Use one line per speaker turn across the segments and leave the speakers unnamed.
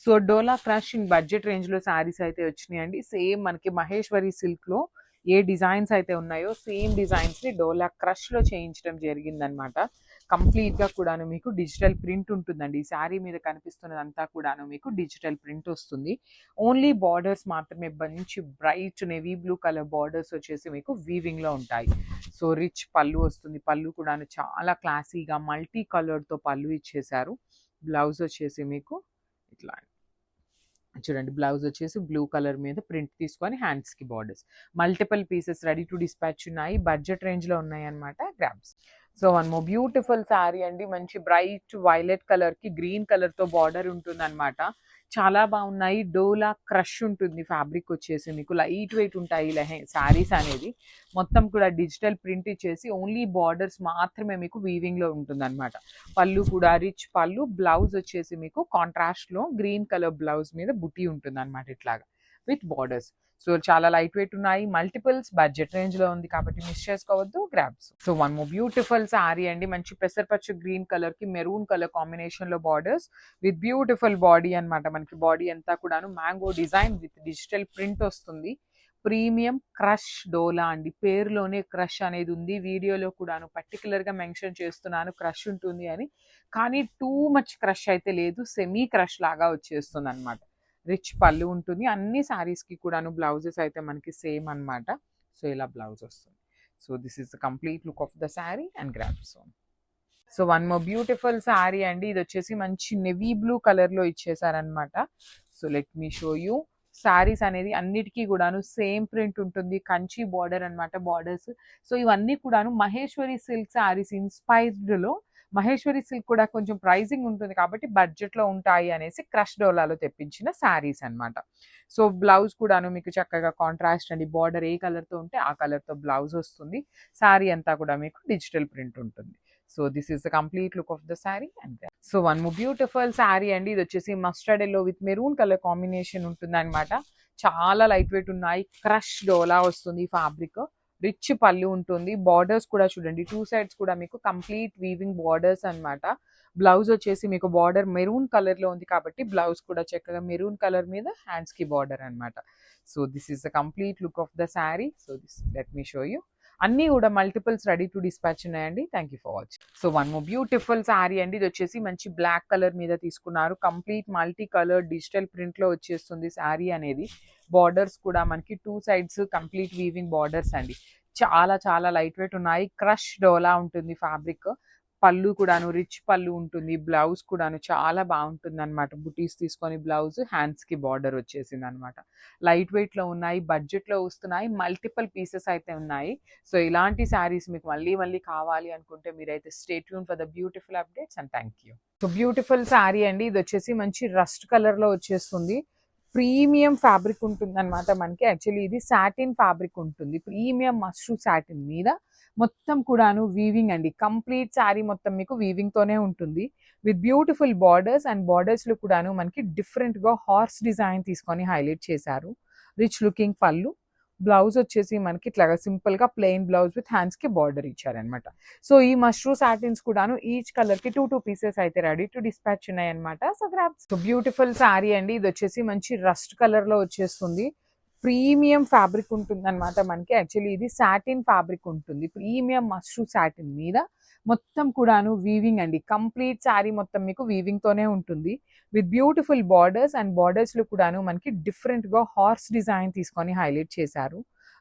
So dola crush in budget రేంజ్లో శారీస్ అయితే వచ్చినాయండి. సేమ్ మనకి మహేశ్వరి సిల్క్లో ఏ డిజైన్స్ అయితే ఉన్నాయో సేమ్ డిజైన్స్ని డోలా క్రష్లో చేయించడం జరిగిందనమాట. కంప్లీట్గా కూడాను మీకు డిజిటల్ ప్రింట్ ఉంటుందండి. ఈ శారీ మీద కనిపిస్తున్నదంతా కూడాను మీకు డిజిటల్ ప్రింట్ వస్తుంది. ఓన్లీ బార్డర్స్ మాత్రమే మంచి bright navy blue colour borders వచ్చేసి మీకు వీవింగ్లో ఉంటాయి. సో రిచ్ పళ్ళు వస్తుంది. పళ్ళు కూడాను చాలా క్లాసీగా మల్టీ కలర్తో పళ్ళు ఇచ్చేసారు. బ్లౌజ్ వచ్చేసి మీకు ఇట్లా చూడండి, బ్లౌజ్ వచ్చేసి బ్లూ కలర్ మీద ప్రింట్ తీసుకొని హ్యాండ్స్కి borders. Multiple pieces ready to dispatch ఉన్నాయి. బడ్జెట్ రేంజ్లో ఉన్నాయి అనమాట. Grabs. So one more beautiful sari అండి. మంచి బ్రైట్ వైలెట్ కలర్కి గ్రీన్ కలర్తో బార్డర్ ఉంటుంది అనమాట. చాలా బాగున్నాయి. డోలా క్రష్ ఉంటుంది ఫ్యాబ్రిక్ వచ్చేసి మీకు. లైట్ వెయిట్ ఉంటాయి శారీస్ అనేది. మొత్తం కూడా డిజిటల్ ప్రింట్ ఇచ్చేసి ఓన్లీ బార్డర్స్ మాత్రమే మీకు వీవింగ్లో ఉంటుంది అనమాట. పళ్ళు కూడా రిచ్ పళ్ళు. బ్లౌజ్ వచ్చేసి మీకు కాంట్రాస్ట్లో గ్రీన్ కలర్ బ్లౌజ్ మీద బుటీ ఉంటుంది అనమాట ఇట్లాగా విత్ బార్డర్స్. సో చాలా లైట్ వెయిట్ ఉన్నాయి. మల్టిపుల్స్ బడ్జెట్ రేంజ్లో ఉంది కాబట్టి మిస్ చేసుకోవద్దు. Grabs. So one more beautiful sari అండి. మంచి పెసరపచ్చ గ్రీన్ కలర్కి మెరూన్ కలర్ కాంబినేషన్లో బార్డర్స్ విత్ బ్యూటిఫుల్ బాడీ అనమాట. మనకి బాడీ అంతా కూడాను mango design with digital print వస్తుంది. ప్రీమియం క్రష్ డోలా అండి. పేరులోనే క్రష్ అనేది ఉంది. వీడియోలో కూడాను పర్టికులర్గా మెన్షన్ చేస్తున్నాను క్రష్ ఉంటుంది అని. కానీ టూ మచ్ క్రష్ అయితే లేదు. సెమీ క్రష్ లాగా వచ్చేస్తుంది అనమాట. రిచ్ పళ్ళు ఉంటుంది. అన్ని శారీస్కి కూడాను బ్లౌజెస్ అయితే మనకి సేమ్ అనమాట. సో ఇలా బ్లౌజ్ వస్తుంది. So this is the complete look of the sari and grabs. So one more beautiful sari అండి. ఇది వచ్చేసి మంచి నెవీ బ్లూ కలర్లో ఇచ్చేసారనమాట. So let me show you. Saris అనేది అన్నిటికీ కూడాను సేమ్ ప్రింట్ ఉంటుంది. కంచి బార్డర్ అనమాట బార్డర్స్. సో ఇవన్నీ కూడాను మహేశ్వరి సిల్క్ శారీస్ ఇన్స్పైర్డ్లో. మహేశ్వరి సిల్క్ కూడా కొంచెం ప్రైజింగ్ ఉంటుంది కాబట్టి బడ్జెట్లో ఉంటాయి అనేసి క్రష్ డోలాలో తెప్పించిన శారీస్ అనమాట. సో బ్లౌజ్ కూడాను మీకు చక్కగా కాంట్రాస్ట్ అండి. బార్డర్ ఏ కలర్తో ఉంటే ఆ కలర్తో బ్లౌజ్ వస్తుంది. శారీ అంతా కూడా మీకు డిజిటల్ ప్రింట్ ఉంటుంది. So this is the complete look of the sari and so one more beautiful sari అండి. ఇది వచ్చేసి mustard yellow with maroon colour combination ఉంటుంది అనమాట. చాలా లైట్ వెయిట్ ఉన్నాయి. క్రష్ డోలా వస్తుంది ఫ్యాబ్రిక్. రిచ్ పళ్ళు ఉంటుంది. బార్డర్స్ కూడా చూడండి, టూ సైడ్స్ కూడా మీకు కంప్లీట్ వీవింగ్ బార్డర్స్ అనమాట. బ్లౌజ్ వచ్చేసి మీకు బార్డర్ మెరూన్ కలర్లో ఉంది కాబట్టి బ్లౌజ్ కూడా చక్కగా మెరూన్ కలర్ మీద హ్యాండ్స్కి బార్డర్ అనమాట. So this is the complete look of the sari. So this let me show you. అన్నీ కూడా మల్టిపుల్స్ రెడీ టు డిస్పాచ్ ఉన్నాయండి. Thank you for watching. So one more beautiful sari అండి. ఇది వచ్చేసి మంచి బ్లాక్ కలర్ మీద తీసుకున్నారు. కంప్లీట్ మల్టీ కలర్ డిజిటల్ ప్రింట్లో వచ్చేస్తుంది శారీ అనేది. బార్డర్స్ కూడా మనకి two sides complete weaving borders అండి. చాలా చాలా లైట్ వెయిట్ ఉన్నాయి. క్రష్ డోలా ఉంటుంది ఫ్యాబ్రిక్. పళ్ళు కూడాను రిచ్ పళ్ళు ఉంటుంది. బ్లౌజ్ కూడాను చాలా బాగుంటుంది అనమాట. బుటీస్ తీసుకొని బ్లౌజ్ హ్యాండ్స్కి బార్డర్ వచ్చేసింది అనమాట. లైట్ వెయిట్లో ఉన్నాయి. బడ్జెట్లో వస్తున్నాయి. మల్టిపుల్ పీసెస్ అయితే ఉన్నాయి. సో ఇలాంటి శారీస్ మీకు మళ్ళీ మళ్ళీ కావాలి అనుకుంటే మీరైతే stay tune for the beautiful updates and thank you. So beautiful sari అండి. ఇది వచ్చేసి మంచి రస్ట్ కలర్లో వచ్చేస్తుంది. ప్రీమియం ఫ్యాబ్రిక్ ఉంటుంది అనమాట మనకి. యాక్చువల్లీ ఇది సాటిన్ ఫ్యాబ్రిక్ ఉంటుంది. ప్రీమియం మష్రూ సాటిన్ మీద మొత్తం కూడాను వీవింగ్ అండి. కంప్లీట్ శారీ మొత్తం మీకు వీవింగ్ తోనే ఉంటుంది with beautiful borders. And borders లో కూడాను మనకి డిఫరెంట్ గా హార్స్ డిజైన్ తీసుకొని హైలైట్ చేశారు. రిచ్ లుకింగ్ పళ్ళు. బ్లౌజ్ వచ్చేసి మనకి ఇట్లాగా సింపుల్ గా ప్లెయిన్ బ్లౌజ్ విత్ హ్యాండ్స్ కి బార్డర్ ఇచ్చారనమాట. సో ఈ మష్రూ సాటిన్స్ కూడాను ఈచ్ కలర్ కి టూ పీసెస్ అయితే రెడీ టు డిస్పాచ్ ఉన్నాయి అనమాట. So grabs. So beautiful sari అండి. ఇది వచ్చేసి మంచి రస్ట్ కలర్ లో వచ్చేస్తుంది. ప్రీమియం ఫ్యాబ్రిక్ ఉంటుంది అనమాట మనకి. యాక్చువల్లీ ఇది సాటిన్ ఫ్యాబ్రిక్ ఉంటుంది. ప్రీమియం మష్రూ సాటిన్ మీద మొత్తం కూడాను వీవింగ్ అండి. కంప్లీట్ శారీ మొత్తం మీకు వీవింగ్ తోనే ఉంటుంది with beautiful borders. And borders లో కూడాను మనకి డిఫరెంట్ గా హార్స్ డిజైన్ తీసుకొని హైలైట్ చేశారు.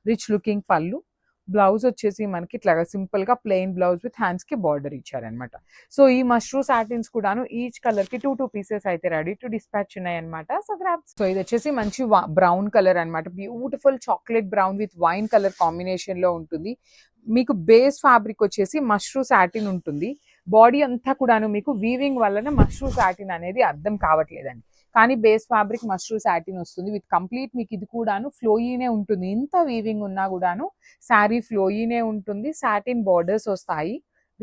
రిచ్ లుకింగ్ పళ్ళు. బ్లౌజ్ వచ్చేసి మనకి ఇట్లాగా సింపుల్ గా ప్లెయిన్ బ్లౌజ్ విత్ హ్యాండ్స్ కి బార్డర్ ఇచ్చారనమాట. సో ఈ మష్రూ సాటిన్స్ కూడాను ఈచ్ కలర్ కి టూ పీసెస్ అయితే రెడీ టు డిస్పాచ్ ఉన్నాయి అనమాట. So grabs. సో ఇది వచ్చేసి మంచి బ్రౌన్ కలర్ అనమాట. Beautiful chocolate brown with wine colour combination లో ఉంటుంది. మీకు బేస్ ఫ్యాబ్రిక్ వచ్చేసి మష్రూ సాటిన్ ఉంటుంది. బాడీ అంతా కూడాను మీకు వీవింగ్ వలన మష్రూ సాటిన్ అనేది అర్థం కావట్లేదండి. కానీ బేస్ ఫ్యాబ్రిక్ మష్రూ సాటిన్ వస్తుంది విత్ కంప్లీట్ మీకు ఇది కూడాను ఫ్లోయీనే ఉంటుంది. ఇంత వీవింగ్ ఉన్నా కూడాను శారీ ఫ్లోయీనే ఉంటుంది. సాటిన్ బార్డర్స్ వస్తాయి.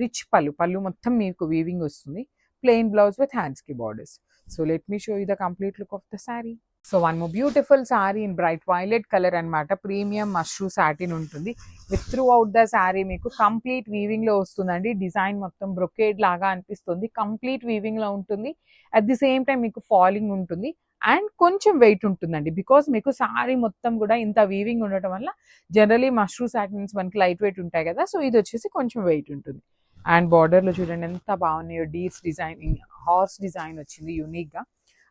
రిచ్ పళ్ళు మొత్తం మీకు వీవింగ్ వస్తుంది. ప్లెయిన్ బ్లౌజ్ విత్ హ్యాండ్స్ కి borders. So let me show you the complete look of the sari. So one more beautiful sari in bright violet colour అనమాట. ప్రీమియం మష్రూ సాటిన్ ఉంటుంది. With through out the sari మీకు complete weaving లో వస్తుందండి. Design మొత్తం brocade లాగా అనిపిస్తుంది. Complete weaving లో ఉంటుంది. అట్ ది సేమ్ టైం మీకు ఫాలింగ్ ఉంటుంది అండ్ కొంచెం వెయిట్ ఉంటుందండి. బికాస్ మీకు శారీ మొత్తం కూడా ఇంత వీవింగ్ ఉండటం వల్ల జనరలీ మష్రూ సాటిన్స్ మనకి లైట్ వెయిట్ ఉంటాయి కదా, సో ఇది వచ్చేసి కొంచెం వెయిట్ ఉంటుంది. అండ్ బార్డర్లో చూడండి ఎంత బాగున్నాయో. డీర్స్ డిజైన్, హార్స్ డిజైన్ వచ్చింది యూనిక్గా.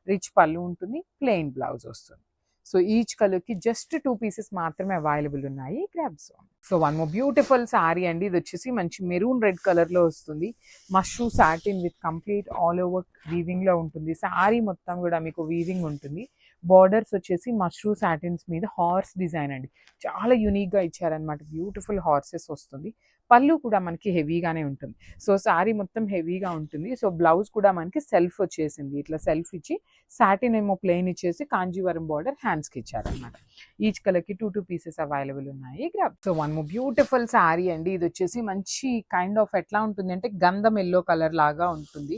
రిచ్ పళ్ళు ఉంటుంది, ప్లెయిన్ బ్లౌజ్ వస్తుంది. సో ఈచ్ కలర్కి జస్ట్ 2 పీసెస్ మాత్రమే అవైలబుల్ ఉన్నాయి. Grabs. So one more beautiful sari అండి. ఇది వచ్చేసి మంచి మెరూన్ రెడ్ కలర్లో వస్తుంది. Mashru satin with complete all over వీవింగ్లో ఉంటుంది. శారీ మొత్తం కూడా మీకు వీవింగ్ ఉంటుంది. బార్డర్స్ వచ్చేసి మష్రూ సాటిన్స్ మీద హార్స్ డిజైన్ అండి. చాలా యూనిక్గా ఇచ్చారనమాట. బ్యూటిఫుల్ హార్సెస్ వస్తుంది. పళ్ళు కూడా మనకి హెవీగానే ఉంటుంది. సో శారీ మొత్తం హెవీగా ఉంటుంది. సో బ్లౌజ్ కూడా మనకి సెల్ఫ్ వచ్చేసింది. ఇట్లా సెల్ఫ్ ఇచ్చి సాటిన్ ఏమో ప్లెయిన్ ఇచ్చేసి కాంజీవరం బార్డర్ హ్యాండ్స్కి ఇచ్చారనమాట. ఈచ్ కలర్కి 2 పీసెస్ అవైలబుల్ ఉన్నాయి. Grab. So one more beautiful sari అండి. ఇది వచ్చేసి మంచి కైండ్ ఆఫ్ ఎట్లా ఉంటుంది అంటే గంధం ఎల్లో కలర్ లాగా ఉంటుంది.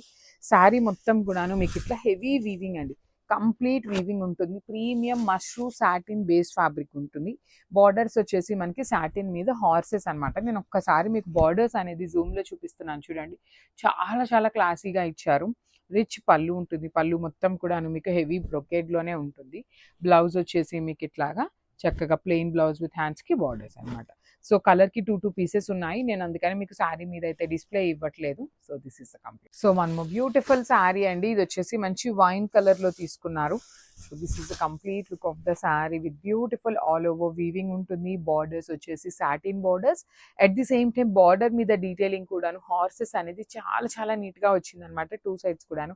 శారీ మొత్తం కూడాను మీకు ఇట్లా హెవీ వీవింగ్ అండి. కంప్లీట్ వీవింగ్ ఉంటుంది. Premium mashru satin base fabric ఉంటుంది. బార్డర్స్ వచ్చేసి మనకి సాటిన్ మీద హార్సెస్ అనమాట. నేను ఒక్కసారి మీకు బార్డర్స్ అనేది జూమ్లో చూపిస్తున్నాను చూడండి. చాలా చాలా క్లాసీగా ఇచ్చారు. రిచ్ పళ్ళు ఉంటుంది. పళ్ళు మొత్తం కూడా మీకు హెవీ బ్రొకేడ్లోనే ఉంటుంది. బ్లౌజ్ వచ్చేసి మీకు ఇట్లాగా చక్కగా ప్లెయిన్ బ్లౌజ్ విత్ హ్యాండ్స్కి బార్డర్స్ అనమాట. సో కలర్కి 2 పీసెస్ ఉన్నాయి. నేను అందుకని మీకు శారీ మీద అయితే డిస్ప్లే ఇవ్వట్లేదు. So this is the complete. So one more beautiful sari అండి. ఇది వచ్చేసి మంచి వైన్ కలర్లో తీసుకున్నారు. So this is the complete look of the sari with beautiful all over weaving ఉంటుంది. బార్డర్స్ వచ్చేసి satin borders. At the same time border మీద detailing కూడాను హార్సెస్ అనేది చాలా చాలా నీట్గా వచ్చిందనమాట. 2 సైడ్స్ కూడాను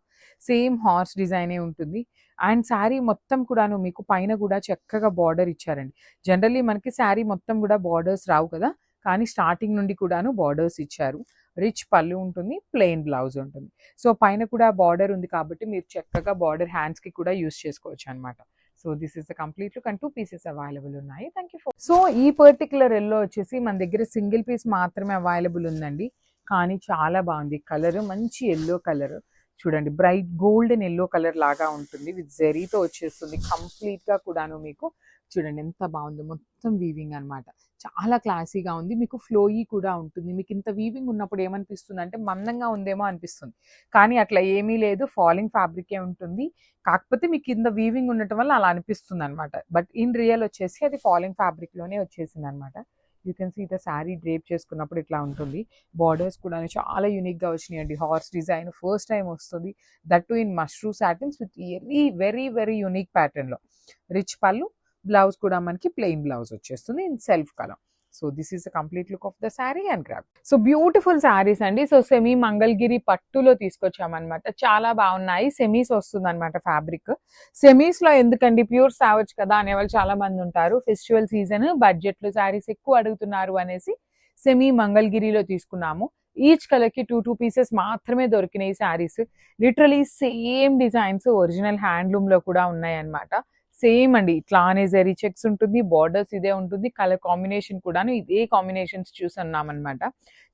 సేమ్ హార్స్ డిజైనే ఉంటుంది. అండ్ శారీ మొత్తం కూడాను మీకు పైన కూడా చక్కగా బార్డర్ ఇచ్చారండి. జనరల్లీ మనకి శారీ మొత్తం కూడా బార్డర్స్ రావు కదా, కానీ స్టార్టింగ్ నుండి కూడాను బార్డర్స్ ఇచ్చారు. రిచ్ పళ్ళు ఉంటుంది, ప్లెయిన్ బ్లౌజ్ ఉంటుంది. సో పైన కూడా బార్డర్ ఉంది కాబట్టి మీరు చక్కగా బార్డర్ హ్యాండ్స్కి కూడా యూస్ చేసుకోవచ్చు అనమాట. So this is the complete look and 2 pieces available ఉన్నాయి. Thank you for. సో ఈ పర్టికులర్ ఎల్లో వచ్చేసి మన దగ్గర సింగిల్ పీస్ మాత్రమే అవైలబుల్ ఉందండి, కానీ చాలా బాగుంది. కలర్ మంచి ఎల్లో కలర్ చూడండి. బ్రైట్ గోల్డెన్ ఎల్లో కలర్ లాగా ఉంటుంది. విత్ జెరీతో వచ్చేస్తుంది. కంప్లీట్గా కూడాను మీకు చూడండి ఎంత బాగుందో. మొత్తం వీవింగ్ అనమాట. చాలా క్లాసీగా ఉంది. మీకు ఫ్లోయీ కూడా ఉంటుంది. మీకు ఇంత వీవింగ్ ఉన్నప్పుడు ఏమనిపిస్తుంది అంటే మందంగా ఉందేమో అనిపిస్తుంది, కానీ అట్లా ఏమీ లేదు. ఫాలింగ్ ఫ్యాబ్రికే ఉంటుంది. కాకపోతే మీకు కింద వీవింగ్ ఉండటం వల్ల అలా అనిపిస్తుంది అనమాట. బట్ ఇన్ రియల్ వచ్చేసి అది ఫాలింగ్ ఫ్యాబ్రిక్లోనే వచ్చేసింది అనమాట. You can see the sari drape చేసుకున్నప్పుడు ఇట్లా ఉంటుంది. బార్డర్స్ కూడా చాలా యూనిక్గా వచ్చినాయండి. హార్స్ డిజైన్ ఫస్ట్ టైం వస్తుంది. That too in mashru satins with very very very unique ప్యాటర్న్లో. రిచ్ పళ్ళు, బ్లౌజ్ కూడా మనకి ప్లెయిన్ బ్లౌజ్ వచ్చేస్తుంది in self colour. So this is the complete look of the sari and grab. So beautiful saris అండి. So semi Mangalagiri పట్టులో తీసుకొచ్చామన్నమాట. చాలా బాగున్నాయి. Semis వస్తుంది అనమాట ఫ్యాబ్రిక్. సెమీస్ లో ఎందుకండి ప్యూర్ సావచ్చు కదా అనేవాళ్ళు చాలా మంది ఉంటారు. ఫెస్టివల్ సీజన్, బడ్జెట్ లో శారీస్ ఎక్కువ అడుగుతున్నారు అనేసి సెమీ మంగళగిరిలో తీసుకున్నాము. ఈచ్ కలర్ కి 2 పీసెస్ మాత్రమే దొరికినాయి saris. Literally same designs original handloom లో కూడా ఉన్నాయి అనమాట. సేమ్ అండి. ఇట్లానే జరీ చెక్స్ ఉంటుంది. బార్డర్స్ ఇదే ఉంటుంది. కలర్ కాంబినేషన్ కూడాను ఇదే కాంబినేషన్స్ చూస్తున్నాం అనమాట.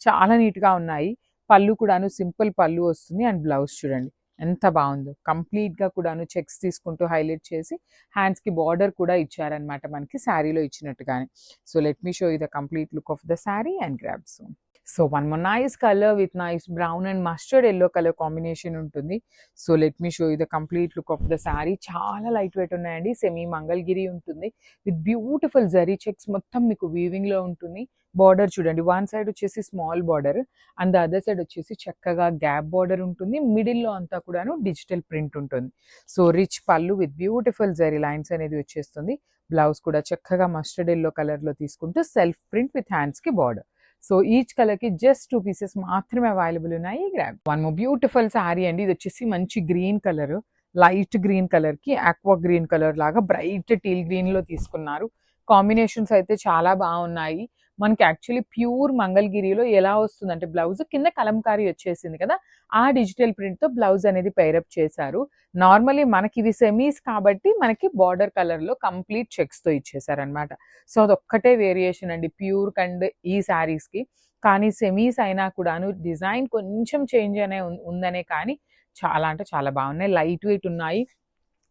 చాలా నీట్ గా ఉన్నాయి. పళ్ళు కూడాను సింపుల్ పళ్ళు వస్తుంది. అండ్ బ్లౌజ్ చూడండి ఎంత బాగుందో. కంప్లీట్ గా కూడాను చెక్స్ తీసుకుంటూ హైలైట్ చేసి హ్యాండ్స్ కి బార్డర్ కూడా ఇచ్చారనమాట మనకి శారీలో ఇచ్చినట్టుగానే. So let me show you the complete look of the sari and grabs. So one more nice colour with nice brown and mustard yellow colour combination ఉంటుంది. So let me show you the complete look of the sari. చాలా light weight ఉన్నాయండి. Semi Mangalagiri ఉంటుంది with beautiful zari checks. మొత్తం మీకు weaving లో ఉంటుంది. Border చూడండి. One side వచ్చేసి small border and the other side వచ్చేసి చక్కగా గ్యాప్ బార్డర్ ఉంటుంది. మిడిల్లో అంతా కూడాను డిజిటల్ ప్రింట్ ఉంటుంది. సో రిచ్ పళ్ళు విత్ బ్యూటిఫుల్ జరీ లైన్స్ అనేది వచ్చేస్తుంది. బ్లౌజ్ కూడా చక్కగా మస్టర్డ్ ఎల్లో కలర్ లో తీసుకుంటూ సెల్ఫ్ ప్రింట్ విత్ హ్యాండ్స్ కి బార్డర్. సో ఈచ్ కలర్ కి జస్ట్ 2 పీసెస్ మాత్రమే అవైలబుల్ ఉన్నాయి. Grab. One more beautiful sari అండి. ఇది వచ్చేసి మంచి green colour, light green colour కి ఆక్వా గ్రీన్ కలర్ లాగా బ్రైట్ టీల్ గ్రీన్ లో తీసుకున్నారు. కాంబినేషన్స్ అయితే చాలా బాగున్నాయి. మనకి యాక్చువల్లీ ప్యూర్ మంగళగిరిలో ఎలా వస్తుందంటే బ్లౌజ్ కింద కలంకారీ వచ్చేసింది కదా, ఆ డిజిటల్ ప్రింట్ తో బ్లౌజ్ అనేది పైరప్ చేశారు. నార్మల్లీ మనకి ఇవి సెమీస్ కాబట్టి మనకి బార్డర్ కలర్ లో కంప్లీట్ చెక్స్ తో ఇచ్చేసారనమాట. సో అదొక్కటే వేరియేషన్ అండి ప్యూర్ అండ్ ఈ శారీస్ కి. కానీ సెమీస్ అయినా కూడాను డిజైన్ కొంచెం చేంజ్ అనే ఉందనే కానీ చాలా అంటే చాలా బాగున్నాయి. లైట్ వెయిట్ ఉన్నాయి.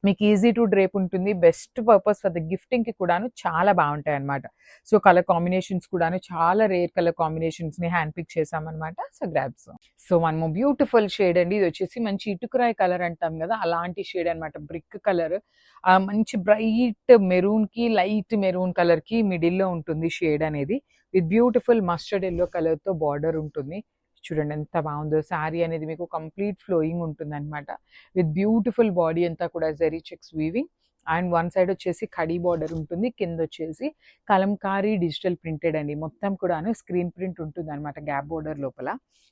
మీకు ఈజీ టు డ్రేప్ ఉంటుంది. బెస్ట్ పర్పస్ ఫర్ ద గిఫ్టింగ్‌కి కూడాను చాలా బావుంటాయన్నమాట. సో, కలర్ కాంబినేషన్స్ కూడాను చాలా రేర్ కలర్ కాంబినేషన్స్‌ని హ్యాండ్ పిక్ చేశామన్నమాట. So, grabs. So, one more beautiful shade అండి. ఇదొచ్చేసి మంచి ఇటుకురాయి కలర్ అంటాం గదా! అలాంటి షేడ్ అన్నమాట. Brick colour. మంచి బ్రైట్ మెరూన్‌కి, లైట్ మెరూన్ కలర్‌కి మిడిల్‌లో ఉంటుంది షేడ్ అనేది. విత్ బ్యూటిఫుల్ మస్టర్డ్ యెల్లో కలర్‌తో బార్డర్ ఉంటుంది. చూడండి ఎంత బావుందో. శారీ అనేది మీకు కంప్లీట్ ఫ్లోయింగ్ ఉంటుందన్నమాట. విత్ బ్యూటిఫుల్ బాడీ అంతా కూడా zari checks weaving and one side వచ్చేసి కడీ బార్డర్ ఉంటుంది. కింద వచ్చేసి కలంకారీ డిజిటల్ ప్రింటెడ్ అండి. మొత్తం కూడాను స్క్రీన్ ప్రింట్ ఉంటుందన్నమాట గ్యాప్ బార్డర్ లోపల.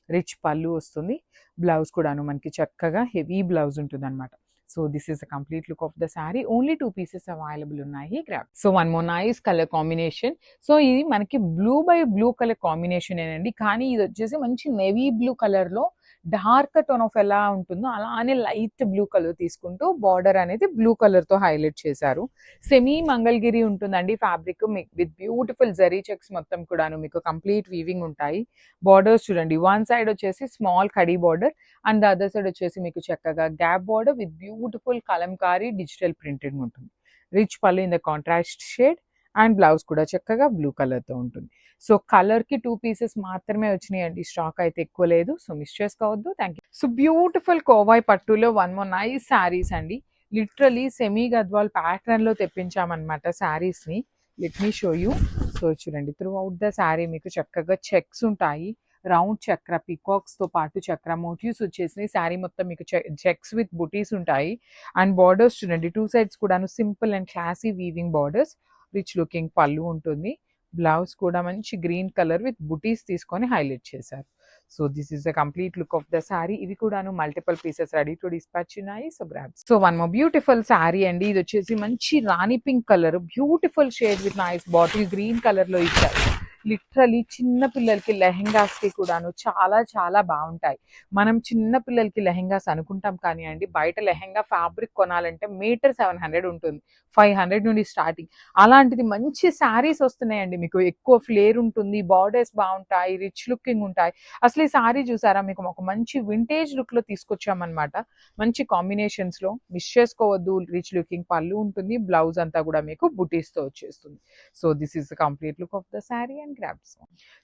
రిచ్ పళ్ళు వస్తుంది. బ్లౌజ్ కూడాను మనకి చక్కగా హెవీ బ్లౌజ్ ఉంటుందన్నమాట. So this is the complete look of the sari. Only 2 pieces available ఉన్నాయి. Grab. So one more nice colour combination. So ఇది మనకి blue by blue colour combination ఏనండి. కానీ ఇది వచ్చేసి మంచి నేవీ బ్లూ కలర్‌లో డార్క్ టోన్ ఆఫ్ ఎలా ఉంటుందో అలానే లైట్ బ్లూ కలర్ తీసుకుంటూ బార్డర్ అనేది బ్లూ కలర్‌తో హైలైట్ చేశారు. సెమీ మంగళగిరి ఉంటుందండి fabric. With beautiful zari checks మొత్తం కూడాను మీకు కంప్లీట్ వీవింగ్ ఉంటాయి. బార్డర్స్ చూడండి. వన్ సైడ్ వచ్చేసి small khadi border and the other side వచ్చేసి మీకు చక్కగా gap border with beautiful Kalamkari digital printed ఉంటుంది. రిచ్ పళ్ళు in the contrast shade and blouse కూడా చక్కగా బ్లూ కలర్‌తో ఉంటుంది. సో కలర్‌కి 2 పీసెస్ మాత్రమే వచ్చినాయండి. స్టాక్ అయితే ఎక్కువ లేదు. సో మిస్ చేసుకోవద్దు. Thank you. సో బ్యూటిఫుల్ కోవాయ్ పట్టులో వన్ మోర్ నైస్ శారీస్ అండి. లిటరలీ సెమీ గద్వాల్ ప్యాటర్న్‌లో తెప్పించామన్నమాట శారీస్‌ని. Let me show you. So చూడండి త్రూ అవుట్ ద శారీ మీకు చక్కగా చెక్స్ ఉంటాయి. రౌండ్ చక్ర పీకాక్స్‌తో పాటు చక్ర మోటివ్స్ వచ్చేసినాయి. శారీ మొత్తం మీకు చెక్స్ విత్ బుటీస్ ఉంటాయి. అండ్ బార్డర్స్ చూడండి 2 సైడ్స్ కూడాను simple and classy weaving borders. Rich looking పళ్ళు ఉంటుంది. బ్లౌజ్ కూడా మంచి గ్రీన్ కలర్ విత్ బుటీస్ తీసుకొని హైలైట్ చేశారు. So this is the complete look of the sari. ఇవి కూడాను multiple pieces ready to dispatch ఉన్నాయి. So grabs. So one more beautiful sari అండి. ఇది వచ్చేసి మంచి rani pink colour beautiful shade with nice bottle green colour లో ఇచ్చారు. లిటరలీ చిన్న పిల్లలకి లెహెంగాస్కి కూడాను చాలా చాలా బాగుంటాయి. మనం చిన్న పిల్లలకి లెహెంగాస్ అనుకుంటాం కానీ అండి బయట లెహెంగా ఫ్యాబ్రిక్ కొనాలంటే మీటర్ 700 ఉంటుంది. 500 నుండి స్టార్టింగ్. అలాంటిది మంచి శారీస్ వస్తున్నాయండి. మీకు ఎక్కువ ఫ్లేర్ ఉంటుంది. బార్డర్స్ బాగుంటాయి. రిచ్ లుకింగ్ ఉంటాయి. అసలు ఈ శారీ చూసారా మీకు ఒక మంచి వింటేజ్ లుక్ లో తీసుకొచ్చామన్నమాట. మంచి కాంబినేషన్స్ లో మిస్ చేసుకోవద్దు. రిచ్ లుకింగ్ పళ్ళు ఉంటుంది. బ్లౌజ్ అంతా కూడా మీకు బుటీస్ తో వచ్చేస్తుంది. So this is the complete look of the sari and grabs.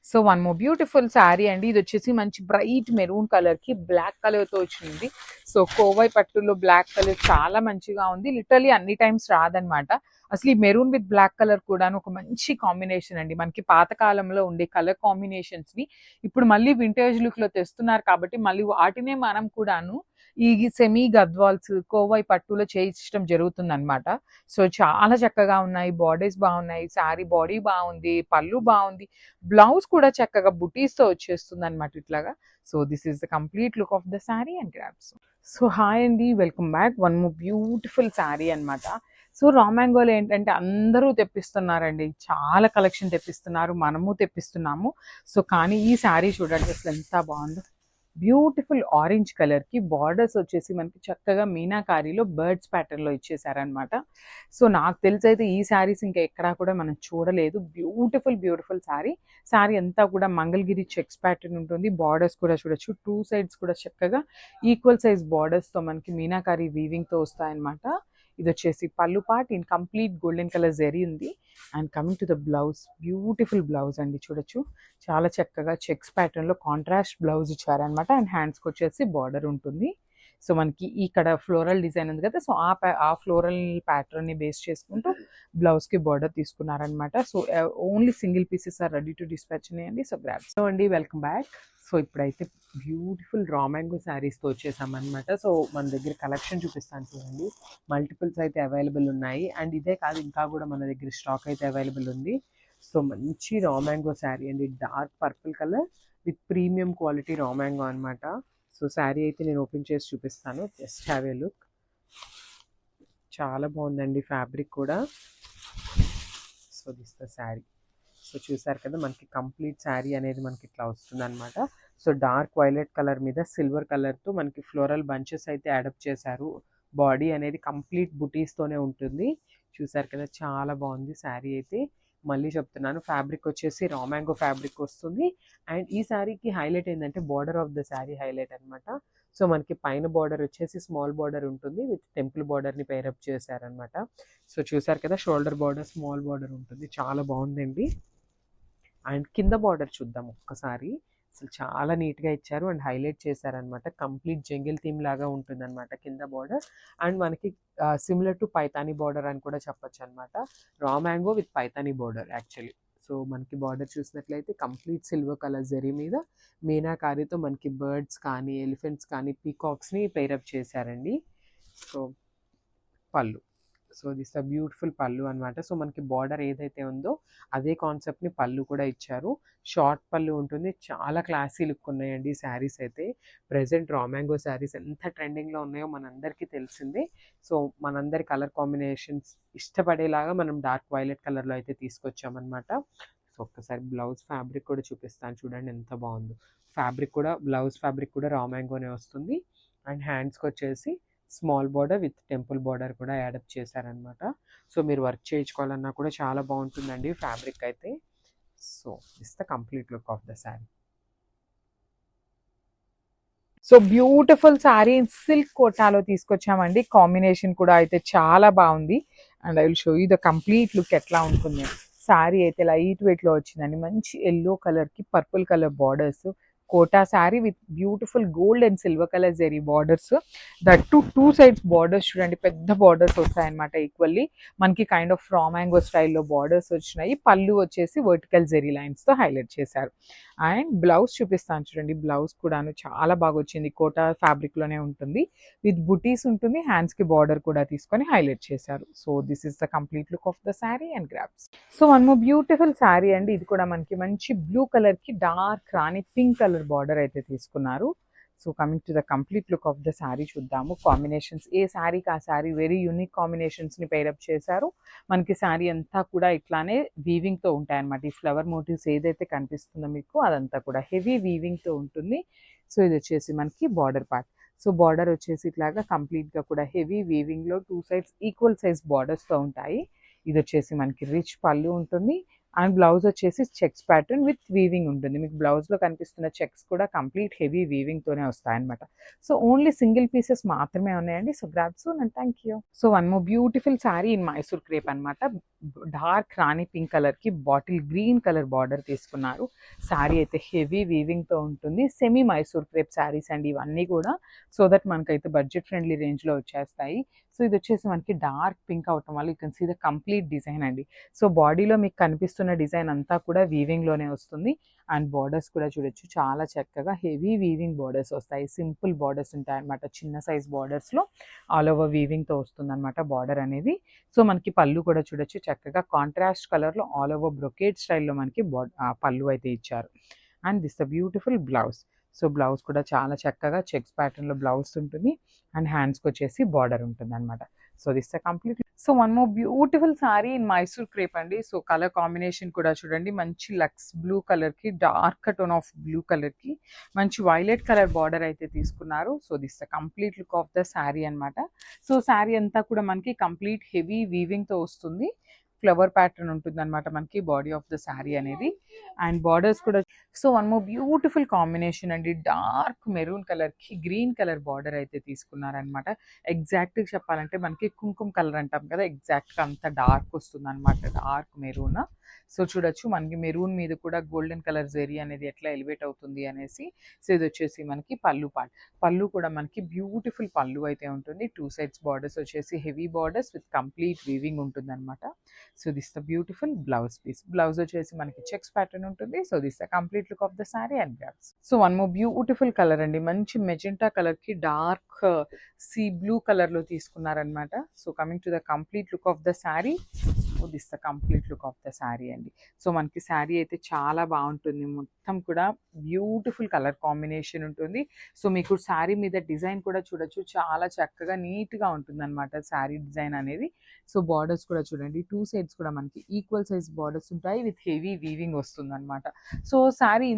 So one more beautiful sari అండి. ఇది వచ్చేసి మంచి బ్రైట్ మెరూన్ కలర్ కి బ్లాక్ కలర్ తో వచ్చింది. సో కోవై పట్టులో బ్లాక్ కలర్ చాలా మంచిగా ఉంది. లిటరలీ అన్ని టైమ్స్ రాదనమాట. అసలు ఈ మెరూన్ విత్ బ్లాక్ కలర్ కూడా ఒక మంచి కాంబినేషన్ అండి. మనకి పాతకాలంలో ఉండే కలర్ కాంబినేషన్స్ ని ఇప్పుడు మళ్ళీ వింటేజ్ లుక్ లో తెస్తున్నారు కాబట్టి మళ్ళీ వాటినే మనం కూడాను ఈ సెమీ గద్వాల్స్ కోవై పట్టులో చేయించడం జరుగుతుంది అనమాట. సో చాలా చక్కగా ఉన్నాయి. బార్డర్స్ బాగున్నాయి. శారీ బాడీ బాగుంది. పళ్ళు బాగుంది. బ్లౌజ్ కూడా చక్కగా బుటీస్ తో వచ్చేస్తుంది అనమాట ఇట్లాగా. So this is the complete look of the sari and grabs. So hi అండి, welcome back. One more beautiful sari అనమాట. సో రా మ్యాంగోలో ఏంటంటే అందరూ తెప్పిస్తున్నారండి. చాలా కలెక్షన్ తెప్పిస్తున్నారు. మనము తెప్పిస్తున్నాము. సో కానీ ఈ శారీ చూడండి అసలు ఎంత బాగుందో. బ్యూటిఫుల్ ఆరెంజ్ కలర్ కి బార్డర్స్ వచ్చేసి మనకి చక్కగా మీనాకారీలో బర్డ్స్ ప్యాటర్న్ లో ఇచ్చేసారనమాట. సో నాకు తెలిసి అయితే ఈ శారీస్ ఇంకా ఎక్కడా కూడా మనం చూడలేదు. Beautiful beautiful sari. శారీ అంతా కూడా మంగళగిరి చెక్స్ ప్యాటర్న్ ఉంటుంది. బార్డర్స్ కూడా చూడొచ్చు. 2 సైడ్స్ కూడా చక్కగా ఈక్వల్ సైజ్ బార్డర్స్ తో మనకి మీనాకారీ వీవింగ్ తో వస్తాయన్నమాట. ఇది వచ్చేసి పళ్ళు part in complete golden colour zari ఉంది. And coming to the blouse, beautiful blouse అండి చూడొచ్చు. చాలా చక్కగా చెక్స్ ప్యాటర్న్ లో కాంట్రాస్ట్ బ్లౌజ్ ఇచ్చారనమాట. అండ్ హ్యాండ్స్కి వచ్చేసి బార్డర్ ఉంటుంది. సో మనకి ఇక్కడ ఫ్లోరల్ డిజైన్ ఉంది కదా, సో ఆ ఫ్లోరల్ ప్యాటర్న్ ని బేస్ చేసుకుంటూ బ్లౌజ్ కి బార్డర్ తీసుకున్నారనమాట. So only single pieces are ready to dispatch చేయండి. So grab. సో అండి వెల్కమ్ బ్యాక్. సో ఇప్పుడైతే బ్యూటిఫుల్ రా మ్యాంగో శారీస్తో వచ్చేసామన్నమాట. సో మన దగ్గర కలెక్షన్ చూపిస్తాను చూడండి. మల్టిపుల్స్ అయితే అవైలబుల్ ఉన్నాయి. అండ్ ఇదే కాదు ఇంకా కూడా మన దగ్గర స్టాక్ అయితే అవైలబుల్ ఉంది. సో మంచి రా మ్యాంగో శారీ అండి. Dark purple colour with premium quality raw mango అనమాట. సో శారీ అయితే నేను ఓపెన్ చేసి చూపిస్తాను. Just have a look. చాలా బాగుందండి ఫ్యాబ్రిక్ కూడా. So this the sari. So చూసారు కదా మనకి కంప్లీట్ శారీ అనేది మనకి ఇట్లా వస్తుంది అనమాట. సో డార్క్ వైలెట్ కలర్ మీద సిల్వర్ కలర్తో మనకి ఫ్లోరల్ బంచెస్ అయితే అడాప్ట్ చేశారు. బాడీ అనేది కంప్లీట్ బుటీస్తోనే ఉంటుంది. చూసారు కదా చాలా బాగుంది శారీ అయితే. మళ్ళీ చెప్తున్నాను, ఫ్యాబ్రిక్ వచ్చేసి రా మ్యాంగో ఫ్యాబ్రిక్ వస్తుంది. అండ్ ఈ శారీకి హైలైట్ ఏంటంటే border of the sari highlight అనమాట. సో మనకి పైన బార్డర్ వచ్చేసి స్మాల్ బార్డర్ ఉంటుంది, విత్ టెంపుల్ బార్డర్ని పేరప్ చేశారనమాట. సో చూసారు కదా, షోల్డర్ బార్డర్ స్మాల్ బార్డర్ ఉంటుంది, చాలా బాగుందండి. అండ్ కింద బార్డర్ చూద్దాం ఒక్కసారి. అసలు చాలా నీట్గా ఇచ్చారు అండ్ హైలైట్ చేశారనమాట. కంప్లీట్ జంగిల్ థీమ్ లాగా ఉంటుందన్నమాట కింద బార్డర్. అండ్ మనకి సిమిలర్ టు పైతానీ బార్డర్ అని కూడా చెప్పొచ్చు అనమాట. Raw mango with Paithani border actually. So మనకి బార్డర్ చూసినట్లయితే కంప్లీట్ సిల్వర్ కలర్ జరీ మీద మీనాకారితో మనకి బర్డ్స్ కానీ ఎలిఫెంట్స్ కానీ పీకాక్స్ని పేరప్ చేశారండి. సో పళ్ళు, సో దిస్ అ బ్యూటిఫుల్ పళ్ళు అనమాట. సో మనకి బార్డర్ ఏదైతే ఉందో అదే కాన్సెప్ట్ని పళ్ళు కూడా ఇచ్చారు. షార్ట్ పళ్ళు ఉంటుంది, చాలా క్లాసీ లుక్ ఉన్నాయండి శారీస్ అయితే. ప్రెసెంట్ రా మ్యాంగో శారీస్ ఎంత ట్రెండింగ్లో ఉన్నాయో మనందరికీ తెలిసిందే. సో మనందరి కలర్ కాంబినేషన్స్ ఇష్టపడేలాగా మనం డార్క్ వైలెట్ కలర్లో అయితే తీసుకొచ్చామన్నమాట. సో ఒక్కసారి బ్లౌజ్ ఫ్యాబ్రిక్ కూడా చూపిస్తాను, చూడండి ఎంత బాగుందో. ఫ్యాబ్రిక్ కూడా, బ్లౌజ్ ఫ్యాబ్రిక్ కూడా రా మ్యాంగోనే వస్తుంది. అండ్ హ్యాండ్స్కి వచ్చేసి small border with temple border కూడా యాడప్ చేశారనమాట. సో మీరు వర్క్ చేయించుకోవాలన్నా కూడా చాలా బాగుంటుందండి ఫ్యాబ్రిక్ అయితే. So this the complete look of the sari. So beautiful sari silk కోటాలో తీసుకొచ్చామండి. కాంబినేషన్ కూడా అయితే చాలా బాగుంది. And I will show you the complete look ఎట్లా ఉంటుంది. శారీ అయితే లైట్ వెయిట్లో వచ్చిందండి. మంచి ఎల్లో కలర్కి purple colour borders, Kota sari with beautiful gold and silver colour zari borders. That two sides borders చూడండి, పెద్ద బార్డర్స్ వస్తాయన్నమాట ఈక్వల్లీ. మనకి కైండ్ ఆఫ్ రా మ్యాంగో స్టైల్లో బార్డర్స్ వచ్చినాయి. పళ్ళు వచ్చేసి వర్టికల్ జెరీ లైన్స్తో హైలైట్ చేశారు. అండ్ బ్లౌజ్ చూపిస్తాను చూడండి, బ్లౌజ్ కూడాను చాలా బాగా వచ్చింది. కోటా ఫ్యాబ్రిక్లోనే ఉంటుంది, విత్ బుటీస్ ఉంటుంది. హ్యాండ్స్కి బార్డర్ కూడా తీసుకొని హైలైట్ చేశారు. So this is the complete look of the sari and grasp. So one more beautiful sari అండి. ఇది కూడా మనకి మంచి బ్లూ కలర్కి డార్క్ రాణి పింక్ కలర్ బార్డర్ అయితే తీసుకున్నారు. So coming to the complete look of the sari చూద్దాము. కాంబినేషన్స్ ఏ శారీకి ఆ శారీ వెరీ యూనిక్ కాంబినేషన్స్ని పేరప్ చేశారు. మనకి శారీ అంతా కూడా ఇట్లానే వీవింగ్తో ఉంటాయన్నమాట. ఈ ఫ్లవర్ మోటివ్స్ ఏదైతే కనిపిస్తుందో మీకు అదంతా కూడా హెవీ వీవింగ్తో ఉంటుంది. సో ఇది వచ్చేసి మనకి బార్డర్ పార్ట్. సో బార్డర్ వచ్చేసి ఇట్లాగా కంప్లీట్గా కూడా హెవీ వీవింగ్లో టూ సైడ్స్ ఈక్వల్ సైజ్ బార్డర్స్తో ఉంటాయి. ఇది వచ్చేసి మనకి రిచ్ పళ్ళు ఉంటుంది. అండ్ బ్లౌజ్ వచ్చేసి చెక్స్ ప్యాటర్న్ విత్ వీవింగ్ ఉంటుంది. మీకు బ్లౌజ్లో కనిపిస్తున్న చెక్స్ కూడా కంప్లీట్ హెవీ వీవింగ్తోనే వస్తాయన్నమాట. సో ఓన్లీ సింగిల్ పీసెస్ మాత్రమే ఉన్నాయండి. So grab soon and thank you. So one more beautiful sari in Mysore crepe అనమాట. డార్క్ రాణి పింక్ కలర్కి బాటిల్ గ్రీన్ కలర్ బార్డర్ తీసుకున్నారు. శారీ అయితే హెవీ వీవింగ్తో ఉంటుంది. సెమీ మైసూర్ క్రేప్ శారీస్ అండి ఇవన్నీ కూడా. సో దట్ మనకైతే బడ్జెట్ ఫ్రెండ్లీ రేంజ్లో వచ్చేస్తాయి. సో ఇది వచ్చేసి మనకి డార్క్ పింక్ అవటం వల్ల you can see the complete design అండి. సో బాడీలో మీకు కనిపిస్తున్న డిజైన్ అంతా కూడా వీవింగ్లోనే వస్తుంది. అండ్ బార్డర్స్ కూడా చూడొచ్చు, చాలా చక్కగా హెవీ వీవింగ్ బార్డర్స్ వస్తాయి. సింపుల్ బార్డర్స్ ఉంటాయి అనమాట. చిన్న సైజ్ బార్డర్స్లో ఆల్ ఓవర్ వీవింగ్తో వస్తుంది అనమాట బార్డర్ అనేది. సో మనకి పళ్ళు కూడా చూడొచ్చు, చక్కగా కాంట్రాస్ట్ కలర్లో ఆల్ ఓవర్ బ్రొకేట్ స్టైల్లో మనకి పళ్ళు అయితే ఇచ్చారు. And this the beautiful blouse. So blouse కూడా చాలా చక్కగా చెక్స్ ప్యాటర్న్లో బ్లౌజ్ ఉంటుంది. అండ్ హ్యాండ్స్కి వచ్చేసి బార్డర్ ఉంటుంది అనమాట. So this the complete. So one more beautiful sari in Mysore crepe అండి. సో కలర్ కాంబినేషన్ కూడా చూడండి, మంచి లక్స్ బ్లూ కలర్కి డార్క్ టోన్ ఆఫ్ బ్లూ కలర్కి మంచి వైలెట్ కలర్ బార్డర్ అయితే తీసుకున్నారు. So this the complete look of the sari అనమాట. సో శారీ అంతా కూడా మనకి కంప్లీట్ హెవీ వీవింగ్తో వస్తుంది. ఫ్లవర్ ప్యాటర్న్ ఉంటుంది అనమాట మనకి బాడీ ఆఫ్ ద శారీ అనేది. అండ్ బార్డర్స్ కూడా. So one more beautiful combination అండి, డార్క్ మెరూన్ కలర్కి గ్రీన్ కలర్ బార్డర్ అయితే తీసుకున్నారనమాట. ఎగ్జాక్ట్గా చెప్పాలంటే మనకి కుంకుమ కలర్ అంటాం కదా, ఎగ్జాక్ట్గా అంత డార్క్ వస్తుంది అనమాట, డార్క్ మెరూన్. సో చూడొచ్చు మనకి మెరూన్ మీద కూడా గోల్డెన్ కలర్ జెరీ అనేది ఎట్లా ఎలివేట్ అవుతుంది అనేసి. సో ఇది వచ్చేసి మనకి పళ్ళు పార్ట్. పళ్ళు కూడా మనకి బ్యూటిఫుల్ పళ్ళు అయితే ఉంటుంది. టూ సైడ్స్ బార్డర్స్ వచ్చేసి heavy borders with complete weaving ఉంటుంది అనమాట. So this the beautiful blouse piece. Blouse వచ్చేసి మనకి చెక్స్ ప్యాటర్న్ ఉంటుంది. So this the complete look of the sari and grabs. So one more beautiful colour అండి, మంచి magenta కలర్కి dark sea blue కలర్లో తీసుకున్నారనమాట. So coming to the complete look of the sari. So this the complete look of the sari అండి. So మనకి శారీ అయితే చాలా బాగుంటుంది, మొత్తం కూడా బ్యూటిఫుల్ కలర్ కాంబినేషన్ ఉంటుంది. సో మీకు శారీ మీద డిజైన్ కూడా చూడొచ్చు, చాలా చక్కగా నీట్గా ఉంటుంది అనమాట శారీ డిజైన్ అనేది. సో బార్డర్స్ కూడా చూడండి, టూ సైడ్స్ కూడా మనకి ఈక్వల్ సైజ్ బార్డర్స్ ఉంటాయి విత్ హెవీ వీవింగ్ వస్తుంది అనమాట. సో శారీ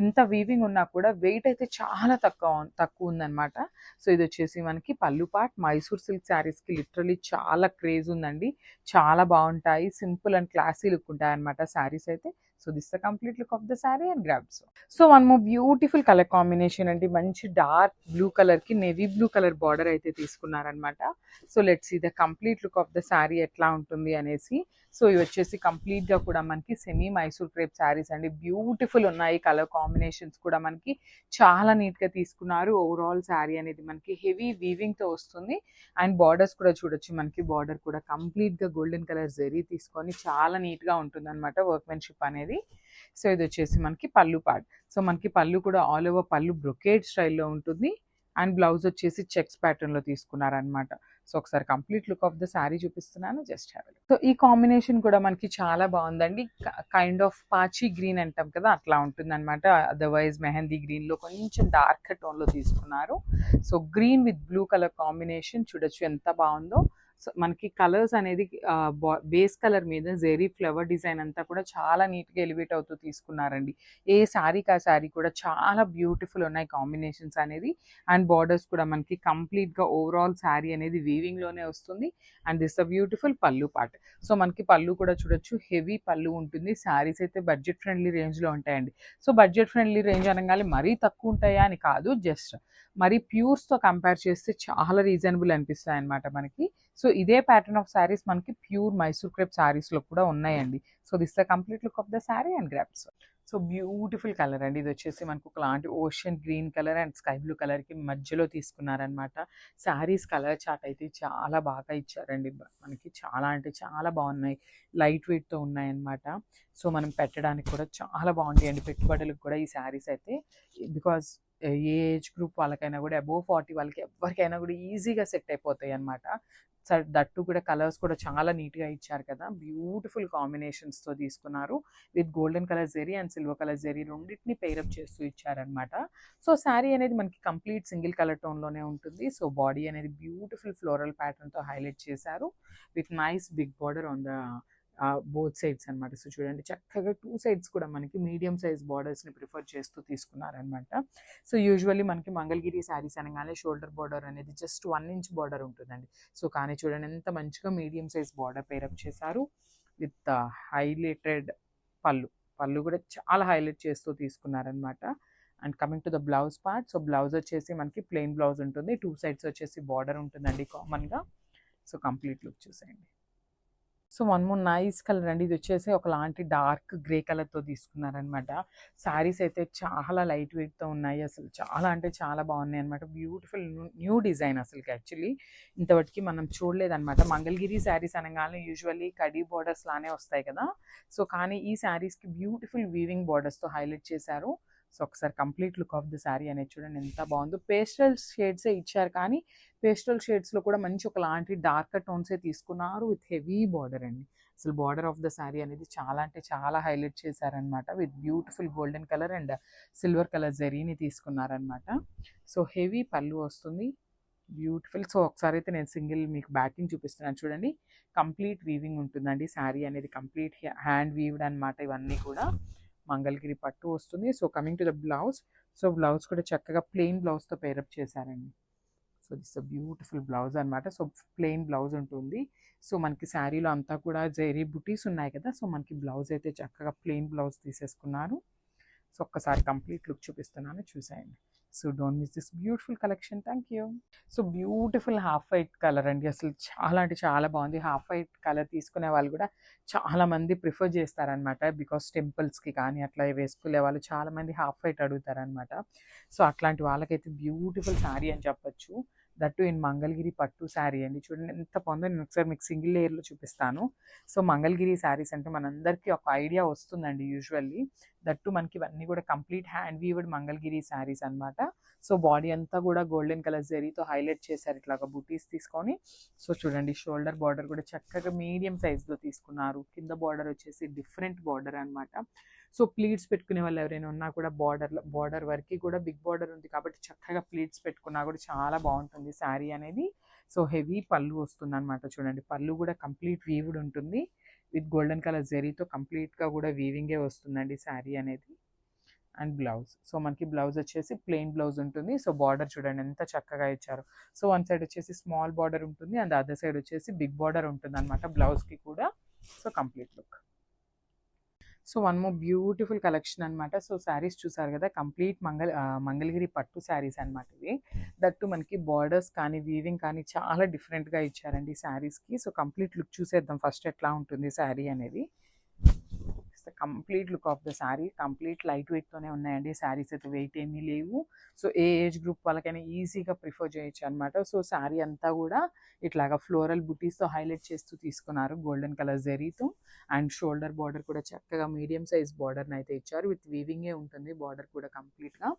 ఇంత వీవింగ్ ఉన్నా కూడా వెయిట్ అయితే చాలా తక్కువ ఉందన్నమాట. సో ఇది వచ్చేసి మనకి పళ్ళు పార్ట్. మైసూర్ సిల్క్ శారీస్కి లిటరలీ చాలా క్రేజ్ వస్తుందండి. చాలా బాగుంటాయి. సింపుల్ అండ్ క్లాసీ లుక్ ఉంటాయన్నమాట శారీస్ అయితే. So this the complete look of the sari and grabs. So one more beautiful colour combination అండి. మంచి డార్క్ బ్లూ కలర్కి నేవీ బ్లూ కలర్ బార్డర్ అయితే తీసుకున్నారనమాట. So let's see the complete look of the sari ఎట్లా ఉంటుంది అనేసి. సో ఇవి వచ్చేసి కంప్లీట్గా కూడా మనకి సెమీ మైసూర్ క్రేప్ శారీస్ అండి. బ్యూటిఫుల్ ఉన్నాయి. కలర్ కాంబినేషన్స్ కూడా మనకి చాలా నీట్గా తీసుకున్నారు. ఓవరాల్ శారీ అనేది మనకి హెవీ వీవింగ్తో వస్తుంది. అండ్ బార్డర్స్ కూడా చూడొచ్చు. మనకి బార్డర్ కూడా కంప్లీట్గా గోల్డెన్ కలర్ జరీ తీసుకొని చాలా నీట్గా ఉంటుంది అనమాట వర్క్మెన్షిప్ అనేది. సో ఇది వచ్చేసి మనకి పళ్ళు పార్ట్. సో మనకి పళ్ళు కూడా ఆల్ ఓవర్ పళ్ళు బ్రొకేడ్ స్టైల్లో ఉంటుంది. అండ్ బ్లౌజ్ వచ్చేసి చెక్స్ ప్యాటర్న్లో తీసుకున్నారనమాట. సో ఒకసారి complete look of the sari చూపిస్తున్నాను, just have a look. So ఈ కాంబినేషన్ కూడా మనకి చాలా బాగుందండి. కైండ్ ఆఫ్ పాచి గ్రీన్ అంటాం కదా, అట్లా ఉంటుందన్నమాట. అదర్వైజ్ మెహందీ గ్రీన్లో కొంచెం డార్క్ టోన్లో తీసుకున్నారు. So green with blue colour combination చూడొచ్చు ఎంత బాగుందో. సో మనకి కలర్స్ అనేది బేస్ కలర్ మీద జెరీ ఫ్లవర్ డిజైన్ అంతా కూడా చాలా నీట్గా ఎలివేట్ అవుతూ తీసుకున్నారండి. ఏ శారీకి ఆ శారీ కూడా చాలా బ్యూటిఫుల్ ఉన్నాయి కాంబినేషన్స్ అనేది. అండ్ బార్డర్స్ కూడా మనకి కంప్లీట్గా ఓవరాల్ శారీ అనేది వీవింగ్లోనే వస్తుంది. అండ్ దిస్ అ బ్యూటిఫుల్ పళ్ళు పార్ట్. సో మనకి పళ్ళు కూడా చూడొచ్చు, హెవీ పళ్ళు ఉంటుంది. శారీస్ అయితే బడ్జెట్ ఫ్రెండ్లీ రేంజ్లో ఉంటాయండి. సో బడ్జెట్ ఫ్రెండ్లీ రేంజ్ అనగానే మరీ తక్కువ ఉంటాయా అని కాదు, జస్ట్ మరి ప్యూర్స్తో కంపేర్ చేస్తే చాలా రీజనబుల్ అనిపిస్తాయి అనమాట మనకి. సో ఇదే ప్యాటర్న్ ఆఫ్ శారీస్ మనకి ప్యూర్ మైసూర్ క్రేప్ శారీస్లో కూడా ఉన్నాయండి. So this the complete look of the sari and grabs. So beautiful colour అండి. ఇది వచ్చేసి మనకు ఒకలాంటి ocean green colour and sky blue కలర్కి మధ్యలో తీసుకున్నారనమాట. శారీస్ కలర్ చార్ట్ అయితే చాలా బాగా ఇచ్చారండి. మనకి చాలా అంటే చాలా బాగున్నాయి. లైట్ వెయిట్తో ఉన్నాయన్నమాట. సో మనం పెట్టడానికి కూడా చాలా బాగుంటాయండి. పెట్టుబడులకు కూడా ఈ శారీస్ అయితే. బికాజ్ ఏ ఏజ్ గ్రూప్ వాళ్ళకైనా కూడా అబోవ్ 40 వాళ్ళకి ఎవరికైనా కూడా ఈజీగా సెట్ అయిపోతాయి అనమాట. దట్టు కూడా కలర్స్ కూడా చాలా నీట్గా ఇచ్చారు కదా. బ్యూటిఫుల్ కాంబినేషన్స్తో తీసుకున్నారు. With golden colour zari and silver colour zari రెండింటిని పేరప్ చేస్తూ ఇచ్చారనమాట. సో శారీ అనేది మనకి కంప్లీట్ సింగిల్ కలర్ టోన్లోనే ఉంటుంది. సో బాడీ అనేది బ్యూటిఫుల్ ఫ్లోరల్ ప్యాటర్న్తో హైలైట్ చేశారు. With nice big border on the both sides అనమాట. సో చూడండి చక్కగా 2 సైడ్స్ కూడా మనకి మీడియం సైజ్ బార్డర్స్ని ప్రిఫర్ చేస్తూ తీసుకున్నారనమాట. సో యూజువల్లీ మనకి మంగళగిరి శారీస్ అనగానే షోల్డర్ బార్డర్ అనేది జస్ట్ 1 ఇంచ్ బార్డర్ ఉంటుందండి. సో కానీ చూడండి ఎంత మంచిగా మీడియం సైజ్ బార్డర్ పేరప్ చేశారు. With highlighted pallu. పళ్ళు కూడా చాలా హైలైట్ చేస్తూ తీసుకున్నారనమాట. And coming to the blouse part. So blouse వచ్చేసి మనకి ప్లెయిన్ బ్లౌజ్ ఉంటుంది. 2 సైడ్స్ వచ్చేసి బార్డర్ ఉంటుందండి కామన్గా. సో కంప్లీట్ లుక్ చూసేయండి. So one more nice colour అండి. ఇది వచ్చేసి ఒకలాంటి డార్క్ గ్రే కలర్తో తీసుకున్నారనమాట. శారీస్ అయితే చాలా లైట్ వెయిట్తో ఉన్నాయి. అసలు చాలా అంటే చాలా బాగున్నాయి అనమాట. బ్యూటిఫుల్ న్యూ డిజైన్ అసలుకి. యాక్చువల్లీ ఇంతవరకు మనం చూడలేదన్నమాట. మంగళగిరి శారీస్ అనగానే యూజువల్లీ కడీ బార్డర్స్ లానే వస్తాయి కదా. సో కానీ ఈ శారీస్కి బ్యూటిఫుల్ వీవింగ్ బార్డర్స్తో హైలైట్ చేశారు. సో ఒకసారి complete look of the sari అనేది చూడండి ఎంత బాగుందో. పేస్టల్ షేడ్సే ఇచ్చారు కానీ పేస్టల్ షేడ్స్లో కూడా మంచి ఒకలాంటి డార్క్ టోన్సే తీసుకున్నారు. విత్ హెవీ బార్డర్ అండి. అసలు బార్డర్ ఆఫ్ ద శారీ అనేది చాలా అంటే చాలా హైలైట్ చేశారనమాట. With beautiful golden colour and silver colour జరీని తీసుకున్నారనమాట. సో హెవీ పళ్ళు వస్తుంది. బ్యూటిఫుల్. సో ఒకసారి అయితే నేను సింగిల్ మీకు బ్యాకింగ్ చూపిస్తున్నాను చూడండి. కంప్లీట్ వీవింగ్ ఉంటుందండి. శారీ అనేది కంప్లీట్ హ్యాండ్ వీవ్డ్ అనమాట. ఇవన్నీ కూడా మంగళగిరి పట్టు వస్తుంది. So coming to the blouse. So blouse కూడా చక్కగా ప్లెయిన్ బ్లౌజ్తో పేరప్ చేశారండి. సో దిస్ బ్యూటిఫుల్ బ్లౌజ్ అనమాట. సో ప్లెయిన్ బ్లౌజ్ ఉంటుంది. సో మనకి శారీలో అంతా కూడా జెరీ బుటీస్ ఉన్నాయి కదా. సో మనకి బ్లౌజ్ అయితే చక్కగా ప్లెయిన్ బ్లౌజ్ తీసేసుకున్నారు. సో ఒక్కసారి కంప్లీట్ లుక్ చూపిస్తున్నాను, చూసేయండి. So don't miss this beautiful collection. Thank you. So beautiful half white colour అండి. అసలు చాలా అంటే చాలా బాగుంది. హాఫ్ వైట్ కలర్ తీసుకునే వాళ్ళు కూడా చాలామంది ప్రిఫర్ చేస్తారనమాట. బికాస్ టెంపుల్స్కి కానీ అట్లా వేసుకునే వాళ్ళు చాలామంది హాఫ్ వైట్ అడుగుతారనమాట. సో అట్లాంటి వాళ్ళకైతే బ్యూటిఫుల్ శారీ అని చెప్పొచ్చు. దట్టు ఇన్ మంగళగిరి పట్టు శారీ అండి. చూడండి ఎంత బాగుందో. నేను ఒకసారి మీకు సింగిల్ లేయర్లో చూపిస్తాను. సో మంగళగిరి శారీస్ అంటే మనందరికీ ఒక ఐడియా వస్తుందండి యూజువల్లీ. దట్టు మనకి ఇవన్నీ కూడా complete hand weaved Mangalagiri saris అనమాట. సో బాడీ అంతా కూడా గోల్డెన్ కలర్ జరీతో హైలైట్ చేశారు ఇట్లాగా బుటీస్ తీసుకొని. సో చూడండి షోల్డర్ బార్డర్ కూడా చక్కగా మీడియం సైజ్లో తీసుకున్నారు. కింద బార్డర్ వచ్చేసి డిఫరెంట్ బార్డర్ అనమాట. సో ప్లీట్స్ పెట్టుకునే వాళ్ళు ఎవరైనా ఉన్నా కూడా బార్డర్ వరకు కూడా బిగ్ బార్డర్ ఉంది కాబట్టి చక్కగా ప్లీట్స్ పెట్టుకున్నా కూడా చాలా బాగుంటుంది శారీ అనేది. సో హెవీ పళ్ళు వస్తుంది అనమాట. చూడండి పళ్ళు కూడా కంప్లీట్ వీవ్డ్ ఉంటుంది. విత్ గోల్డెన్ కలర్ జరీతో కంప్లీట్గా కూడా వీవింగే వస్తుందండి శారీ అనేది. And blouse. సో మనకి బ్లౌజ్ వచ్చేసి ప్లెయిన్ బ్లౌజ్ ఉంటుంది. సో బార్డర్ చూడండి ఎంత చక్కగా ఇచ్చారు. సో వన్ సైడ్ వచ్చేసి స్మాల్ బార్డర్ ఉంటుంది అండ్ అదర్ సైడ్ వచ్చేసి బిగ్ బార్డర్ ఉంటుంది అనమాట బ్లౌజ్కి కూడా. So complete look. So one more beautiful collection అనమాట. సో శారీస్ చూసారు కదా, కంప్లీట్ మంగళగిరి పట్టు శారీస్ అనమాట ఇవి. దట్టు మనకి బార్డర్స్ కానీ వీవింగ్ కానీ చాలా డిఫరెంట్గా ఇచ్చారండి ఈ శారీస్కి. సో కంప్లీట్ లుక్ చూసేద్దాం ఫస్ట్ ఎట్లా ఉంటుంది శారీ అనేది. Complete look of the sari. Complete light వెయిట్తోనే ఉన్నాయండి శారీస్, అయితే వెయిట్ ఏమీ లేవు. సో ఏ ఏజ్ గ్రూప్ వాళ్ళకైనా ఈజీగా ప్రిఫర్ చేయొచ్చు అనమాట. సో శారీ అంతా కూడా ఇట్లాగా ఫ్లోరల్ బుటీస్తో హైలైట్ చేస్తూ తీసుకున్నారు గోల్డెన్ కలర్ జరీతో. అండ్ షోల్డర్ బార్డర్ కూడా చక్కగా మీడియం సైజ్ బార్డర్ని అయితే ఇచ్చారు. విత్ వీవింగే ఉంటుంది బార్డర్ కూడా కంప్లీట్గా.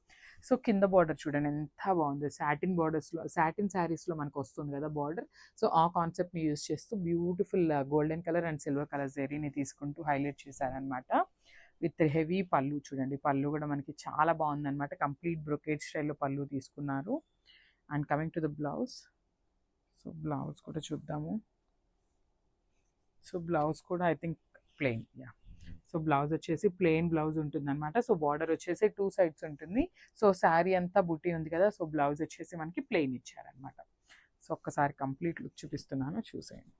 సో కింద బార్డర్ చూడండి ఎంత బాగుంది. సాటిన్ బార్డర్స్లో, సాటిన్ శారీస్లో మనకు వస్తుంది కదా బార్డర్. సో ఆ కాన్సెప్ట్ని యూజ్ చేస్తూ beautiful golden colour and silver colour జరీని తీసుకుంటూ హైలైట్ చేశారనమాట. విత్ హెవీ పళ్ళు చూడండి, పళ్ళు కూడా మనకి చాలా బాగుందన్నమాట. కంప్లీట్ బ్రొకేట్ స్టైల్లో పళ్ళు తీసుకున్నారు. And coming to the blouse. So blouse కూడా చూద్దాము. సో బ్లౌజ్ కూడా I think plain. Yeah, so blouse వచ్చేసి ప్లెయిన్ బ్లౌజ్ ఉంటుంది అనమాట. సో బార్డర్ వచ్చేసి 2 sides ఉంటుంది. సో శారీ అంతా బుట్టి ఉంది కదా, సో బ్లౌజ్ వచ్చేసి మనకి ప్లెయిన్ ఇచ్చారనమాట. సో ఒక్కసారి కంప్లీట్ లుక్ చూపిస్తున్నాను, చూసేయండి.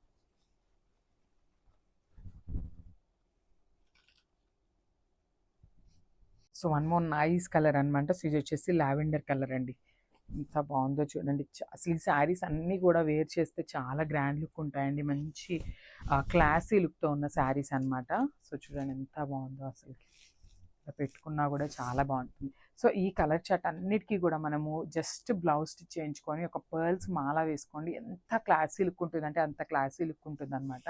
So one more nice colour అనమాట. సో ఇది వచ్చేసి లావెండర్ కలర్ అండి. ఎంత బాగుందో చూడండి. అసలు ఈ శారీస్ అన్నీ కూడా వేర్ చేస్తే చాలా గ్రాండ్ లుక్ ఉంటాయండి. మంచి క్లాసీ లుక్తో ఉన్న శారీస్ అనమాట. సో చూడండి ఎంత బాగుందో, అసలు పెట్టుకున్నా కూడా చాలా బాగుంటుంది. సో ఈ కలర్ చార్ట్ అన్నిటికీ కూడా మనము జస్ట్ బ్లౌజ్ స్టిచ్ చేయించుకొని ఒక పర్ల్స్ మాల వేసుకోండి, ఎంత క్లాసీ లుక్ ఉంటుంది అంటే అంత క్లాసీ లుక్ ఉంటుంది అనమాట.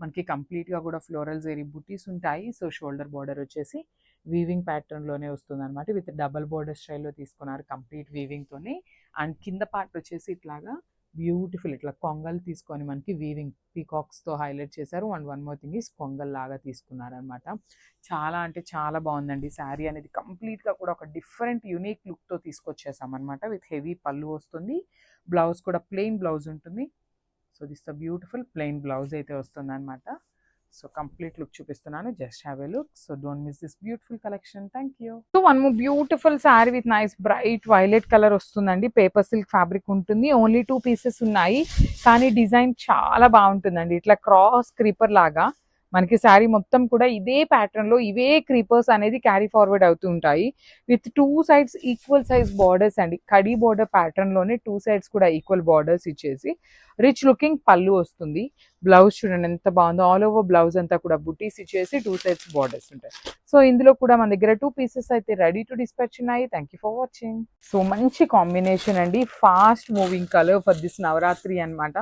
మనకి కంప్లీట్గా కూడా ఫ్లోరల్ జరీ బుటీస్ ఉంటాయి. సో షోల్డర్ బార్డర్ వచ్చేసి వీవింగ్ ప్యాటర్న్లోనే వస్తుంది అనమాట. విత్ డబల్ బార్డర్ స్టైల్లో తీసుకున్నారు కంప్లీట్ వీవింగ్తోని. అండ్ కింద పార్ట్ వచ్చేసి ఇట్లాగా బ్యూటిఫుల్ ఇట్లా కొంగల్ తీసుకొని మనకి వీవింగ్ పీకాక్స్తో హైలైట్ చేశారు. And one more thing is కొంగల్ లాగా తీసుకున్నారనమాట. చాలా అంటే చాలా బాగుందండి శారీ అనేది. కంప్లీట్గా కూడా ఒక డిఫరెంట్ యూనిక్ లుక్తో తీసుకొచ్చేసామన్నమాట. విత్ హెవీ పళ్ళు వస్తుంది. బ్లౌజ్ కూడా ప్లెయిన్ బ్లౌజ్ ఉంటుంది. So this the beautiful plain blouse అయితే వస్తుంది అనమాట. సో కంప్లీట్ లుక్ చూపిస్తున్నాను, just have a look. So don't miss this beautiful collection. Thank you. So one more beautiful sari with nice bright violet colour వస్తుందండి. Paper silk fabric ఉంటుంది. Only 2 pieces ఉన్నాయి, కానీ design చాలా బాగుంటుందండి. ఇట్లా క్రాస్ క్రీపర్ లాగా మనకి శారీ మొత్తం కూడా ఇదే ప్యాటర్న్లో ఇవే క్రీపర్స్ అనేది క్యారీ ఫార్వర్డ్ అవుతూ ఉంటాయి. With 2 sides equal size borders అండి. కడీ బార్డర్ ప్యాటర్న్లోనే 2 sides కూడా ఈక్వల్ బార్డర్స్ ఇచ్చేసి రిచ్ లుకింగ్ పళ్ళు వస్తుంది. బ్లౌజ్ చూడండి ఎంత బాగుందో. ఆల్ ఓవర్ బ్లౌజ్ అంతా కూడా బుటీస్ ఇచ్చేసి 2 sides బార్డర్స్ ఉంటాయి. సో ఇందులో కూడా మన దగ్గర 2 pieces అయితే రెడీ టు డిస్పాచ్ ఉన్నాయి. Thank you for watching. So మంచి కాంబినేషన్ అండి, fast moving colour for this Navratri అనమాట.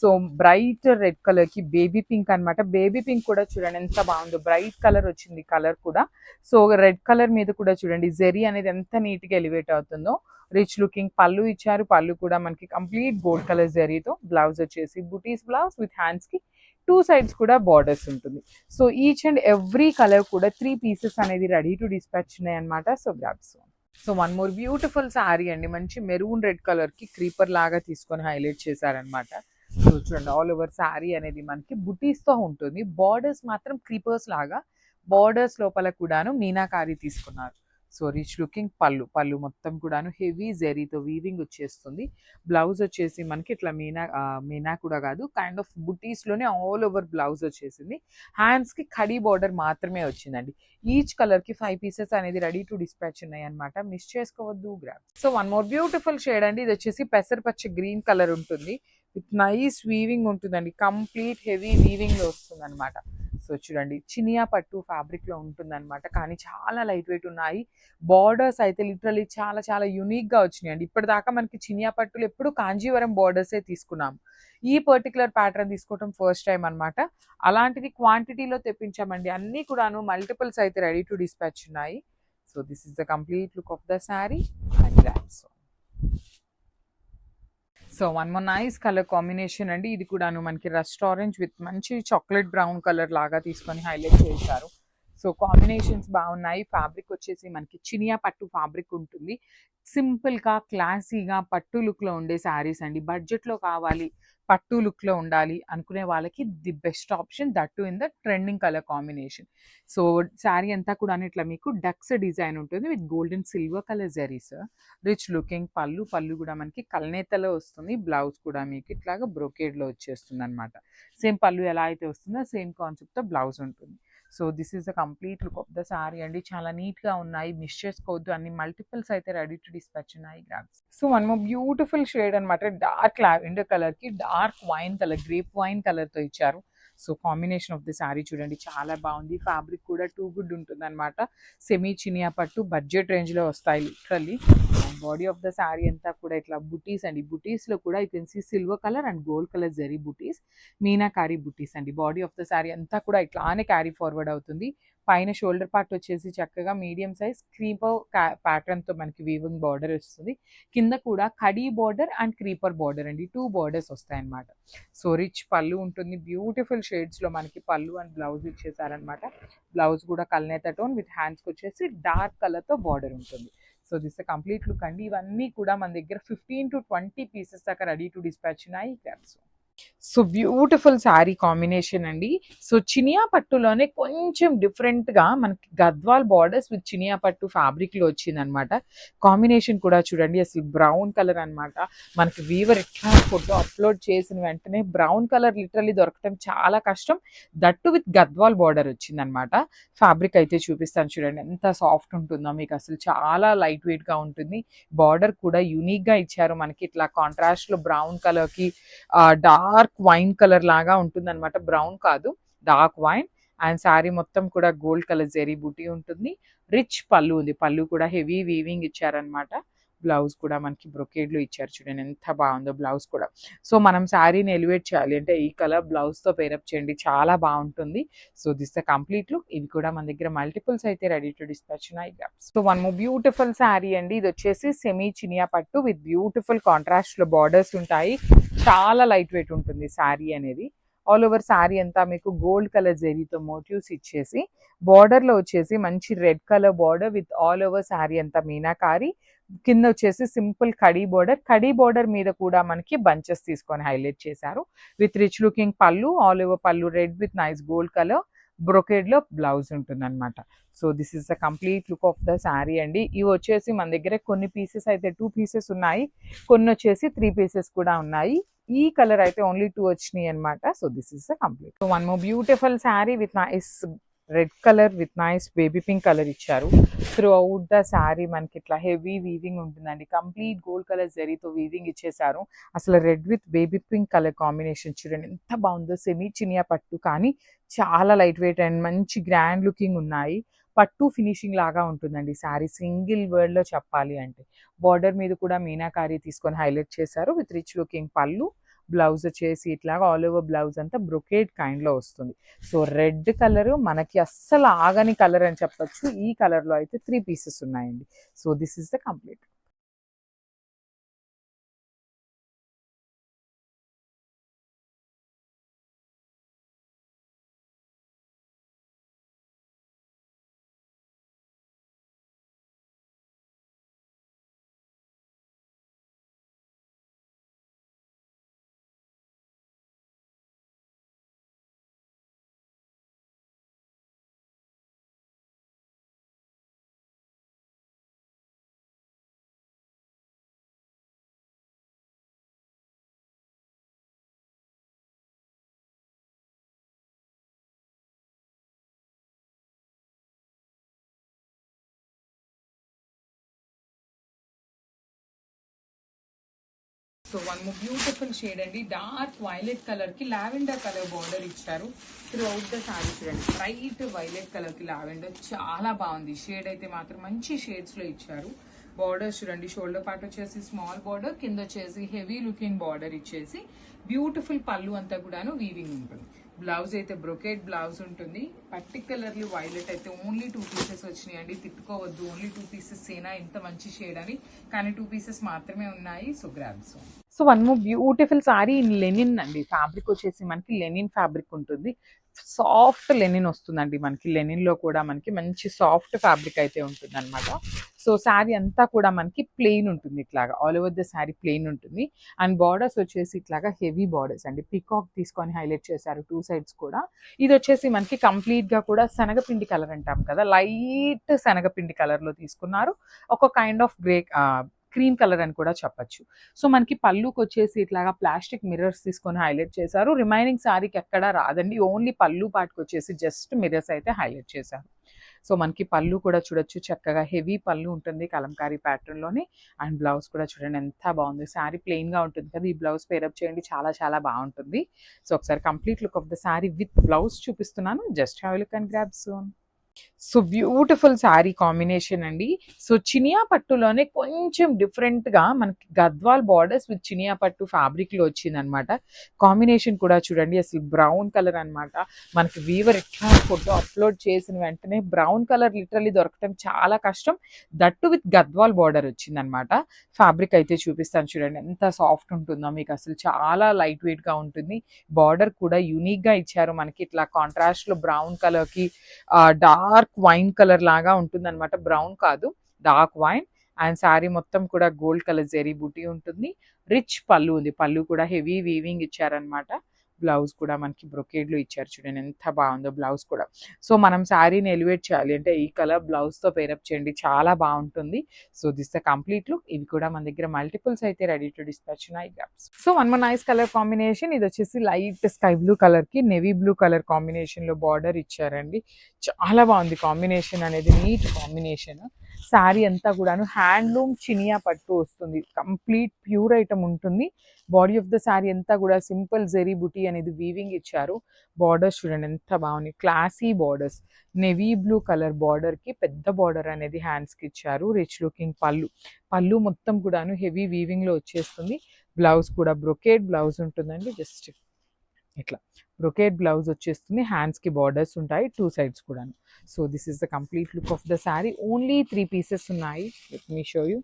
సో బ్రైట్ రెడ్ కలర్ కి బేబీ పింక్ అనమాట. బేబీ పింక్ కూడా చూడండి ఎంత బాగుందో, బ్రైట్ కలర్ వచ్చింది కలర్ కూడా. సో రెడ్ కలర్ మీద కూడా చూడండి జెరీ అనేది ఎంత నీట్ గా ఎలివేట్ అవుతుందో. రిచ్ లుకింగ్ పళ్ళు ఇచ్చారు. పళ్ళు కూడా మనకి కంప్లీట్ గోల్డ్ కలర్ జరీతో. బ్లౌజ్ వచ్చేసి బుటీస్ బ్లౌజ్ విత్ హ్యాండ్స్ కి 2 sides కూడా బార్డర్స్ ఉంటుంది. So each and every colour కూడా 3 pieces అనేది రెడీ టు డిస్పాచ్ ఉన్నాయి అనమాట. So grabs. So one more beautiful sari అండి. మంచి మెరూన్ రెడ్ కలర్ కి క్రీపర్ లాగా తీసుకొని హైలైట్ చేశారనమాట. సో చూడండి ఆల్ ఓవర్ శారీ అనేది మనకి బుటీస్ తో ఉంటుంది. బార్డర్స్ మాత్రం క్రీపర్స్ లాగా, బార్డర్స్ లోపల కూడాను మీనాకారి తీసుకున్నారు. సో రిచ్ లుకింగ్ పళ్ళు మొత్తం కూడాను హెవీ జెరీతో వీవింగ్ వచ్చేస్తుంది. బ్లౌజ్ వచ్చేసి మనకి ఇట్లా మీనా కూడా కాదు, కైండ్ ఆఫ్ బుటీస్ లోనే ఆల్ ఓవర్ బ్లౌజ్ వచ్చేసింది. హ్యాండ్స్ కి కడీ బార్డర్ మాత్రమే వచ్చిందండి. ఈచ్ కలర్ కి 5 pieces అనేది రెడీ టు డిస్పాచ్ ఉన్నాయి అనమాట. మిస్ చేసుకోవద్దు, grab. So one more beautiful shade అండి. ఇది వచ్చేసి పెసరపచ్చ గ్రీన్ కలర్ ఉంటుంది. విత్ నైస్ వీవింగ్ ఉంటుందండి. కంప్లీట్ హెవీ వీవింగ్ లో వస్తుంది అనమాట. సో చూడండి చినియా పట్టు ఫ్యాబ్రిక్ లో ఉంటుంది అనమాట, కానీ చాలా లైట్ వెయిట్ ఉన్నాయి. బార్డర్స్ అయితే లిటరలీ చాలా చాలా యూనిక్ గా వచ్చినాయి అండి. ఇప్పటిదాకా మనకి చినియా పట్టులు ఎప్పుడు కాంజీవరం బార్డర్సే తీసుకున్నాం. ఈ పర్టికులర్ ప్యాటర్న్ తీసుకోవడం ఫస్ట్ టైం అనమాట. అలాంటిది క్వాంటిటీలో తెప్పించామండి. అన్ని కూడాను మల్టిపుల్స్ అయితే రెడీ టు డిస్పాచ్ ఉన్నాయి. So this is the complete look of the sari and that's. So one more nice colour combination అండి. ఇది కూడాను మనకి రస్ట్ ఆరెంజ్ విత్ మంచి చాక్లెట్ బ్రౌన్ కలర్ లాగా తీసుకొని హైలైట్ చేశారు. సో కాంబినేషన్స్ బాగున్నాయి. ఫ్యాబ్రిక్ వచ్చేసి మనకి చినియా పట్టు ఫ్యాబ్రిక్ ఉంటుంది. సింపుల్గా క్లాసీగా పట్టు లుక్లో ఉండే శారీస్ అండి. బడ్జెట్లో కావాలి, పట్టు లుక్లో ఉండాలి అనుకునే వాళ్ళకి the best option, that too in the trending colour combination. So sari అంతా కూడా ఇట్లా మీకు డక్స్ డిజైన్ ఉంటుంది with gold and silver colour zaris. Rich looking పళ్ళు. పళ్ళు కూడా మనకి కల్నేతలో వస్తుంది. బ్లౌజ్ కూడా మీకు ఇట్లాగా బ్రోకేడ్లో వచ్చేస్తుంది అనమాట. సేమ్ పళ్ళు ఎలా అయితే వస్తుందో సేమ్ కాన్సెప్ట్తో బ్లౌజ్ ఉంటుంది. So this is the complete look of the sari అండి. చాలా నీట్గా ఉన్నాయి, మిస్ చేసుకోవద్దు. అన్ని మల్టిపుల్స్ అయితే రెడీ టు డిస్పాచ్ ఉన్నాయి. Grabs. So one more beautiful shade అనమాట. డార్క్ లావెండర్ కలర్కి dark wine colour, grape wine కలర్తో ఇచ్చారు. So combination of the sari చూడండి, చాలా బాగుంది. ఫ్యాబ్రిక్ కూడా టూ గుడ్ ఉంటుంది అనమాట. సెమీ చినియా పట్టు బడ్జెట్ రేంజ్లో వస్తాయి literally. Body of the sari అంతా కూడా ఇట్లా బుటీస్ అండి. బుటీస్లో కూడా you can see silver colour and gold colour zari బుటీస్, మీనాకారి బుటీస్ అండి. బాడీ ఆఫ్ ద శారీ అంతా కూడా ఇట్లానే క్యారీ ఫార్వర్డ్ అవుతుంది. పైన షోల్డర్ పార్ట్ వచ్చేసి చక్కగా మీడియం సైజ్ క్రీపర్ ప్యాటర్న్తో మనకి వీవింగ్ బార్డర్ వస్తుంది. కింద కూడా khadi border and creeper border అండి, 2 బార్డర్స్ వస్తాయి అనమాట. సో రిచ్ పళ్ళు ఉంటుంది. బ్యూటిఫుల్ షేడ్స్లో మనకి పళ్ళు అండ్ బ్లౌజ్ ఇచ్చేసారనమాట. బ్లౌజ్ కూడా కల్నేత టోన్ విత్ హ్యాండ్స్కి వచ్చేసి డార్క్ కలర్తో బార్డర్ ఉంటుంది. సో దిస్ కంప్లీట్ లుక్ అండి. ఇవన్నీ కూడా మన దగ్గర 15 to 20 పీసెస్ దాకా రెడీ టు డిస్పాచ్ ఉన్నాయి. సో బ్యూటిఫుల్ శారీ కాంబినేషన్ అండి. సో చినియా పట్టులోనే కొంచెం డిఫరెంట్గా మనకి గద్వాల్ బార్డర్స్ విత్ చినియా పట్టు ఫ్యాబ్రిక్లో వచ్చిందనమాట. కాంబినేషన్ కూడా చూడండి, అసలు బ్రౌన్ కలర్ అనమాట. మనకి వీవర్ ఎట్లా ఫోటో అప్లోడ్ చేసిన వెంటనే బ్రౌన్ కలర్ లిటరల్లీ దొరకటం చాలా కష్టం. దట్టు విత్ గద్వాల్ బార్డర్ వచ్చిందనమాట. ఫ్యాబ్రిక్ అయితే చూపిస్తాను చూడండి, ఎంత సాఫ్ట్ ఉంటుందో మీకు. అసలు చాలా లైట్ వెయిట్గా ఉంటుంది. బార్డర్ కూడా యూనిక్గా ఇచ్చారు మనకి. ఇట్లా కాంట్రాస్ట్లో బ్రౌన్ కలర్కి డార్క్ వైన్ కలర్ లాగా ఉంటుంది అనమాట. బ్రౌన్ కాదు, డార్క్ వైన్. అండ్ శారీ మొత్తం కూడా గోల్డ్ కలర్ జెరీ బూటీ ఉంటుంది. రిచ్ పళ్ళు ఉంది. పళ్ళు కూడా హెవీ వీవింగ్ ఇచ్చారనమాట. బ్లౌజ్ కూడా మనకి బ్రొకేడ్లో ఇచ్చారు చూడండి, ఎంత బాగుందో బ్లౌజ్ కూడా. సో మనం శారీని ఎలివేట్ చేయాలి అంటే ఈ కలర్ బ్లౌజ్తో పేరప్ చేయండి, చాలా బాగుంటుంది. So this the complete look. ఇవి కూడా మన దగ్గర మల్టిపుల్స్ అయితే రెడీ టు డిస్పాచ్ ఉన్నాయి. So one more beautiful sari అండి. ఇది వచ్చేసి సెమీ చినియా పట్టు విత్ బ్యూటిఫుల్ కాంట్రాస్ట్లో బార్డర్స్ ఉంటాయి. చాలా లైట్ వెయిట్ ఉంటుంది శారీ అనేది. ఆల్ ఓవర్ శారీ అంతా మీకు గోల్డ్ కలర్ జెరీతో మోటివ్స్ ఇచ్చేసి, బార్డర్లో వచ్చేసి మంచి red colour border with all over sari అంతా మీనాకారి. కింద వచ్చేసి సింపుల్ కడీ బార్డర్. కడీ బార్డర్ మీద కూడా మనకి బంచెస్ తీసుకొని హైలైట్ చేశారు with rich looking pallu. All over pallu red with nice gold colour. బ్రొకేడ్లో బ్లౌజ్ ఉంటుంది అనమాట. So this is the complete look of the sari అండి. ఇవి వచ్చేసి మన దగ్గర కొన్ని పీసెస్ అయితే 2 పీసెస్ ఉన్నాయి, కొన్ని వచ్చేసి 3 పీసెస్ కూడా ఉన్నాయి. ఈ కలర్ అయితే ఓన్లీ 2 వచ్చినాయి అనమాట. So this is the complete. So one more beautiful sari with nice red colour with nice baby pink colour ఇచ్చారు. త్రూ అవుట్ ద శారీ మనకి ఇట్లా హెవీ వీవింగ్ ఉంటుందండి. కంప్లీట్ గోల్డ్ కలర్ జరీతో వీవింగ్ ఇచ్చేసారు. అసలు red with baby pink colour combination చూడండి ఎంత బాగుందో. సెమీ చినియా పట్టు కానీ చాలా లైట్ వెయిట్ అండ్ మంచి గ్రాండ్ లుకింగ్ ఉన్నాయి. పట్టు ఫినిషింగ్ లాగా ఉంటుందండి శారీ, సింగిల్ వర్డ్లో చెప్పాలి అంటే. బార్డర్ మీద కూడా మీనాకారి తీసుకొని హైలైట్ చేశారు విత్ రిచ్ లుకింగ్ పళ్ళు. బ్లౌజ్ వచ్చేసి ఇట్లాగా ఆల్ ఓవర్ బ్లౌజ్ అంతా బ్రొకేడ్ కైండ్లో వస్తుంది. సో రెడ్ కలర్ మనకి అస్సలు ఆగని కలర్ అని చెప్పొచ్చు. ఈ కలర్లో అయితే 3 పీసెస్ ఉన్నాయండి. So this is the complete. So one more beautiful shade అండి. డార్క్ వైలెట్ కలర్ కి లావెండర్ కలర్ బార్డర్ ఇచ్చారు త్రూ అవుట్ ద శారీ. చూడండి బ్రైట్ వైలెట్ కలర్ కి లావెండర్ చాలా బాగుంది. షేడ్ అయితే మాత్రం మంచి షేడ్స్ లో ఇచ్చారు. బార్డర్ చూడండి, షోల్డర్ పార్ట్ వచ్చేసి స్మాల్ బార్డర్, కింద వచ్చేసి హెవీ లుకింగ్ బార్డర్ ఇచ్చేసి బ్యూటిఫుల్ పళ్ళు అంతా కూడాను వీవింగ్ ఉంటుంది. బ్లౌజ్ అయితే బ్రొకేడ్ బ్లౌజ్ ఉంటుంది. పర్టికులర్లీ వైలెట్ అయితే ఓన్లీ 2 పీసెస్ వచ్చినాయండి. తిట్టుకోవద్దు ఓన్లీ 2 పీసెస్ ఏనా ఇంత మంచి షేడ్ అని, కానీ 2 పీసెస్ మాత్రమే ఉన్నాయి. So grabs. So one more beautiful sari in linen అండి. ఫ్యాబ్రిక్ వచ్చేసి మనకి లెనిన్ ఫ్యాబ్రిక్ ఉంటుంది. సాఫ్ట్ లెనిన్ వస్తుందండి మనకి. లెనిన్లో కూడా మనకి మంచి సాఫ్ట్ ఫ్యాబ్రిక్ అయితే ఉంటుంది అనమాట. సో శారీ అంతా కూడా మనకి ప్లెయిన్ ఉంటుంది, ఇట్లాగా all over the sari plain ఉంటుంది. అండ్ బార్డర్స్ వచ్చేసి ఇట్లాగా హెవీ బార్డర్స్ అండి, పికాక్ తీసుకొని హైలైట్ చేశారు 2 సైడ్స్ కూడా. ఇది వచ్చేసి మనకి కంప్లీట్గా కూడా శనగపిండి కలర్ అంటాం కదా, లైట్ శనగపిండి కలర్లో తీసుకున్నారు. ఒక kind of grey cream colour అని కూడా చెప్పచ్చు. సో మనకి పళ్ళుకి వచ్చేసి ఇట్లాగా ప్లాస్టిక్ మిర్రర్స్ తీసుకొని హైలైట్ చేశారు. రిమైనింగ్ శారీకి ఎక్కడా రాదండి, ఓన్లీ పళ్ళు పాటుకు వచ్చేసి జస్ట్ మిర్రర్స్ అయితే హైలైట్ చేశారు. సో మనకి పళ్ళు కూడా చూడొచ్చు, చక్కగా హెవీ పళ్ళు ఉంటుంది కలంకారీ ప్యాటర్న్లోని. అండ్ బ్లౌజ్ కూడా చూడండి ఎంత బాగుంది. శారీ ప్లెయిన్గా ఉంటుంది కదా, ఈ బ్లౌజ్ పేరప్ చేయండి, చాలా చాలా బాగుంటుంది. సో ఒకసారి complete look of the sari with blouse చూపిస్తున్నాను, just have a look and grab soon. So beautiful sari combination అండి. సో చినియా పట్టులోనే కొంచెం డిఫరెంట్గా మనకి గద్వాల్ బార్డర్స్ విత్ చినియా పట్టు ఫ్యాబ్రిక్లో వచ్చిందనమాట. కాంబినేషన్ కూడా చూడండి, అసలు బ్రౌన్ కలర్ అనమాట. మనకి వీవర్ ఎట్లా ఫోటో అప్లోడ్ చేసిన వెంటనే బ్రౌన్ కలర్ లిటరల్లీ దొరకటం చాలా కష్టం, దట్టు విత్ గద్వాల్ బార్డర్ వచ్చిందనమాట. ఫ్యాబ్రిక్ అయితే చూపిస్తాను చూడండి, ఎంత సాఫ్ట్ ఉంటుందో మీకు, అసలు చాలా లైట్ వెయిట్గా ఉంటుంది. బార్డర్ కూడా యూనిక్గా ఇచ్చారు మనకి, ఇట్లా కాంట్రాస్ట్లో బ్రౌన్ కలర్కి డార్క్ వైన్ కలర్ లాగా ఉంటుంది అనమాట, బ్రౌన్ కాదు డార్క్ వైన్. అండ్ శారీ మొత్తం కూడా గోల్డ్ కలర్ జెరీ బూటీ ఉంటుంది. రిచ్ పళ్ళు ఉంది, పళ్ళు కూడా హెవీ వీవింగ్ ఇచ్చారనమాట. బ్లౌజ్ కూడా మనకి బ్రొకేడ్లో ఇచ్చారు చూడండి, ఎంత బాగుందో బ్లౌజ్ కూడా. సో మనం శారీని ఎలివేట్ చేయాలి అంటే ఈ కలర్ బ్లౌజ్తో పేరప్ చేయండి, చాలా బాగుంటుంది. So this the complete look. ఇవి కూడా మన దగ్గర మల్టిపుల్స్ అయితే రెడీ టు డిస్పాచ్ ఉన్నాయి. So one more nice colour combination, ఇది వచ్చేసి లైట్ స్కై బ్లూ కలర్కి నెవీ బ్లూ కలర్ కాంబినేషన్లో బార్డర్ ఇచ్చారండి. చాలా బాగుంది కాంబినేషన్ అనేది, నీట్ కాంబినేషన్. శారీ అంతా కూడాను హ్యాండ్లూమ్ చినియా పట్టు వస్తుంది, కంప్లీట్ ప్యూర్ ఐటమ్ ఉంటుంది. బాడీ ఆఫ్ ద శారీ అంతా కూడా సింపుల్ జెరీ బుటీ అనేది వీవింగ్ ఇచ్చారు. బార్డర్స్ చూడండి ఎంత బాగుంది, classy borders. Navy blue colour బార్డర్కి పెద్ద బార్డర్ అనేది హ్యాండ్స్కి ఇచ్చారు. రిచ్ లుకింగ్ పళ్ళు, పళ్ళు మొత్తం కూడాను హెవీ వీవింగ్లో వచ్చేస్తుంది. బ్లౌజ్ కూడా బ్రొకేడ్ బ్లౌజ్ ఉంటుందండి, జస్ట్ ఇట్లా బ్రొకేడ్ బ్లౌజ్ వచ్చేస్తుంది. హ్యాండ్స్కి బార్డర్స్ ఉంటాయి 2 సైడ్స్ కూడాను. So this is the complete look of the sari. Only 3 pieces ఉన్నాయి, let me show you.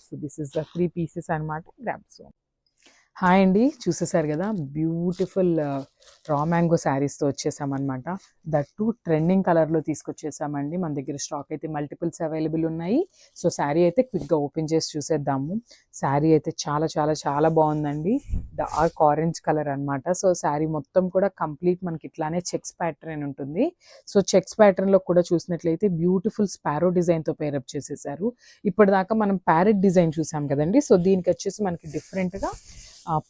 So this is the 3 pieces అనమాట. Grab so. హాయ్ అండి, చూసేసారు కదా బ్యూటిఫుల్ రా మ్యాంగో శారీస్తో వచ్చేసామన్నమాట. దట్టు ట్రెండింగ్ కలర్లో తీసుకొచ్చేసామండి. మన దగ్గర స్టాక్ అయితే మల్టిపుల్స్ అవైలబుల్ ఉన్నాయి. సో శారీ అయితే క్విక్గా ఓపెన్ చేసి చూసేద్దాము. శారీ అయితే చాలా చాలా చాలా బాగుందండి, డార్క్ ఆరెంజ్ కలర్ అనమాట. సో శారీ మొత్తం కూడా కంప్లీట్ మనకి ఇట్లానే చెక్స్ ప్యాటర్న్ ఉంటుంది. సో చెక్స్ ప్యాటర్న్లో కూడా చూసినట్లయితే బ్యూటిఫుల్ స్పారో డిజైన్తో పేరప్ చేసేసారు. ఇప్పటిదాకా మనం ప్యారెట్ డిజైన్ చూసాం కదండి, సో దీనికి వచ్చేసి మనకి డిఫరెంట్గా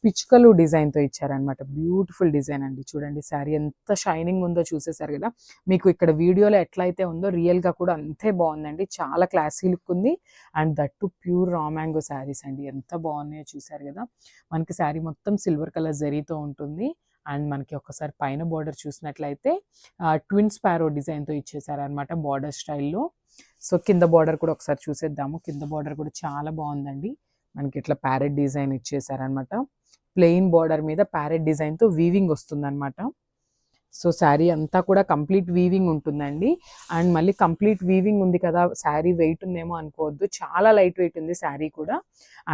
పిచ్కలు డిజైన్తో ఇచ్చారనమాట. బ్యూటిఫుల్ డిజైన్ అండి, చూడండి శారీ ఎంత షైనింగ్ ఉందో చూసేసారు కదా. మీకు ఇక్కడ వీడియోలో ఎట్లయితే ఉందో రియల్గా కూడా అంతే బాగుందండి, చాలా క్లాసీ లుక్ ఉంది. And that pure raw mango saris అండి, ఎంత బాగున్నాయో చూసారు కదా. మనకి శారీ మొత్తం సిల్వర్ కలర్ జరీతో ఉంటుంది. అండ్ మనకి ఒకసారి పైన బార్డర్ చూసినట్లయితే ట్విన్ స్పారో డిజైన్తో ఇచ్చేసారనమాట బార్డర్ స్టైల్లో. సో కింద బార్డర్ కూడా ఒకసారి చూసేద్దాము. కింద బార్డర్ కూడా చాలా బాగుందండి, మనకి ఇట్లా ప్యారెట్ డిజైన్ ఇచ్చేసారనమాట. ప్లెయిన్ బార్డర్ మీద ప్యారెట్ డిజైన్తో వీవింగ్ వస్తుందన్నమాట. సో శారీ అంతా కూడా కంప్లీట్ వీవింగ్ ఉంటుందండి. అండ్ మళ్ళీ కంప్లీట్ వీవింగ్ ఉంది కదా, శారీ వెయిట్ ఉందేమో అనుకోవద్దు, చాలా లైట్ వెయిట్ ఉంది శారీ కూడా.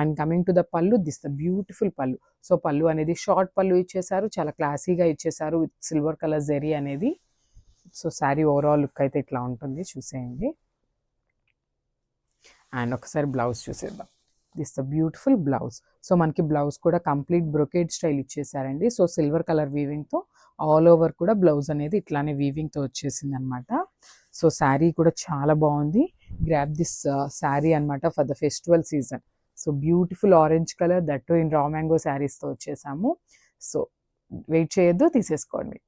అండ్ కమింగ్ టు ద పళ్ళు, దిస్ ద బ్యూటిఫుల్ పళ్ళు. సో పళ్ళు అనేది షార్ట్ పళ్ళు ఇచ్చేసారు, చాలా క్లాసీగా ఇచ్చేసారు విత్ సిల్వర్ కలర్ జెరీ అనేది. సో శారీ ఓవరాల్ లుక్ అయితే ఇట్లా ఉంటుంది, చూసేయండి. అండ్ ఒకసారి బ్లౌజ్ చూసేద్దాం. This the beautiful blouse. So మనకి బ్లౌజ్ కూడా కంప్లీట్ బ్రొకేడ్ స్టైల్ ఇచ్చేసారండి. సో సిల్వర్ కలర్ వీవింగ్తో ఆల్ ఓవర్ కూడా బ్లౌజ్ అనేది ఇట్లానే వీవింగ్తో వచ్చేసింది అనమాట. సో శారీ కూడా చాలా బాగుంది. గ్రాబ్ దిస్ శారీ అనమాట for the festival season. So beautiful orange colour, that too in raw mango శారీస్తో వచ్చేసాము. సో వెయిట్ చేయొద్దు, తీసేసుకోండి.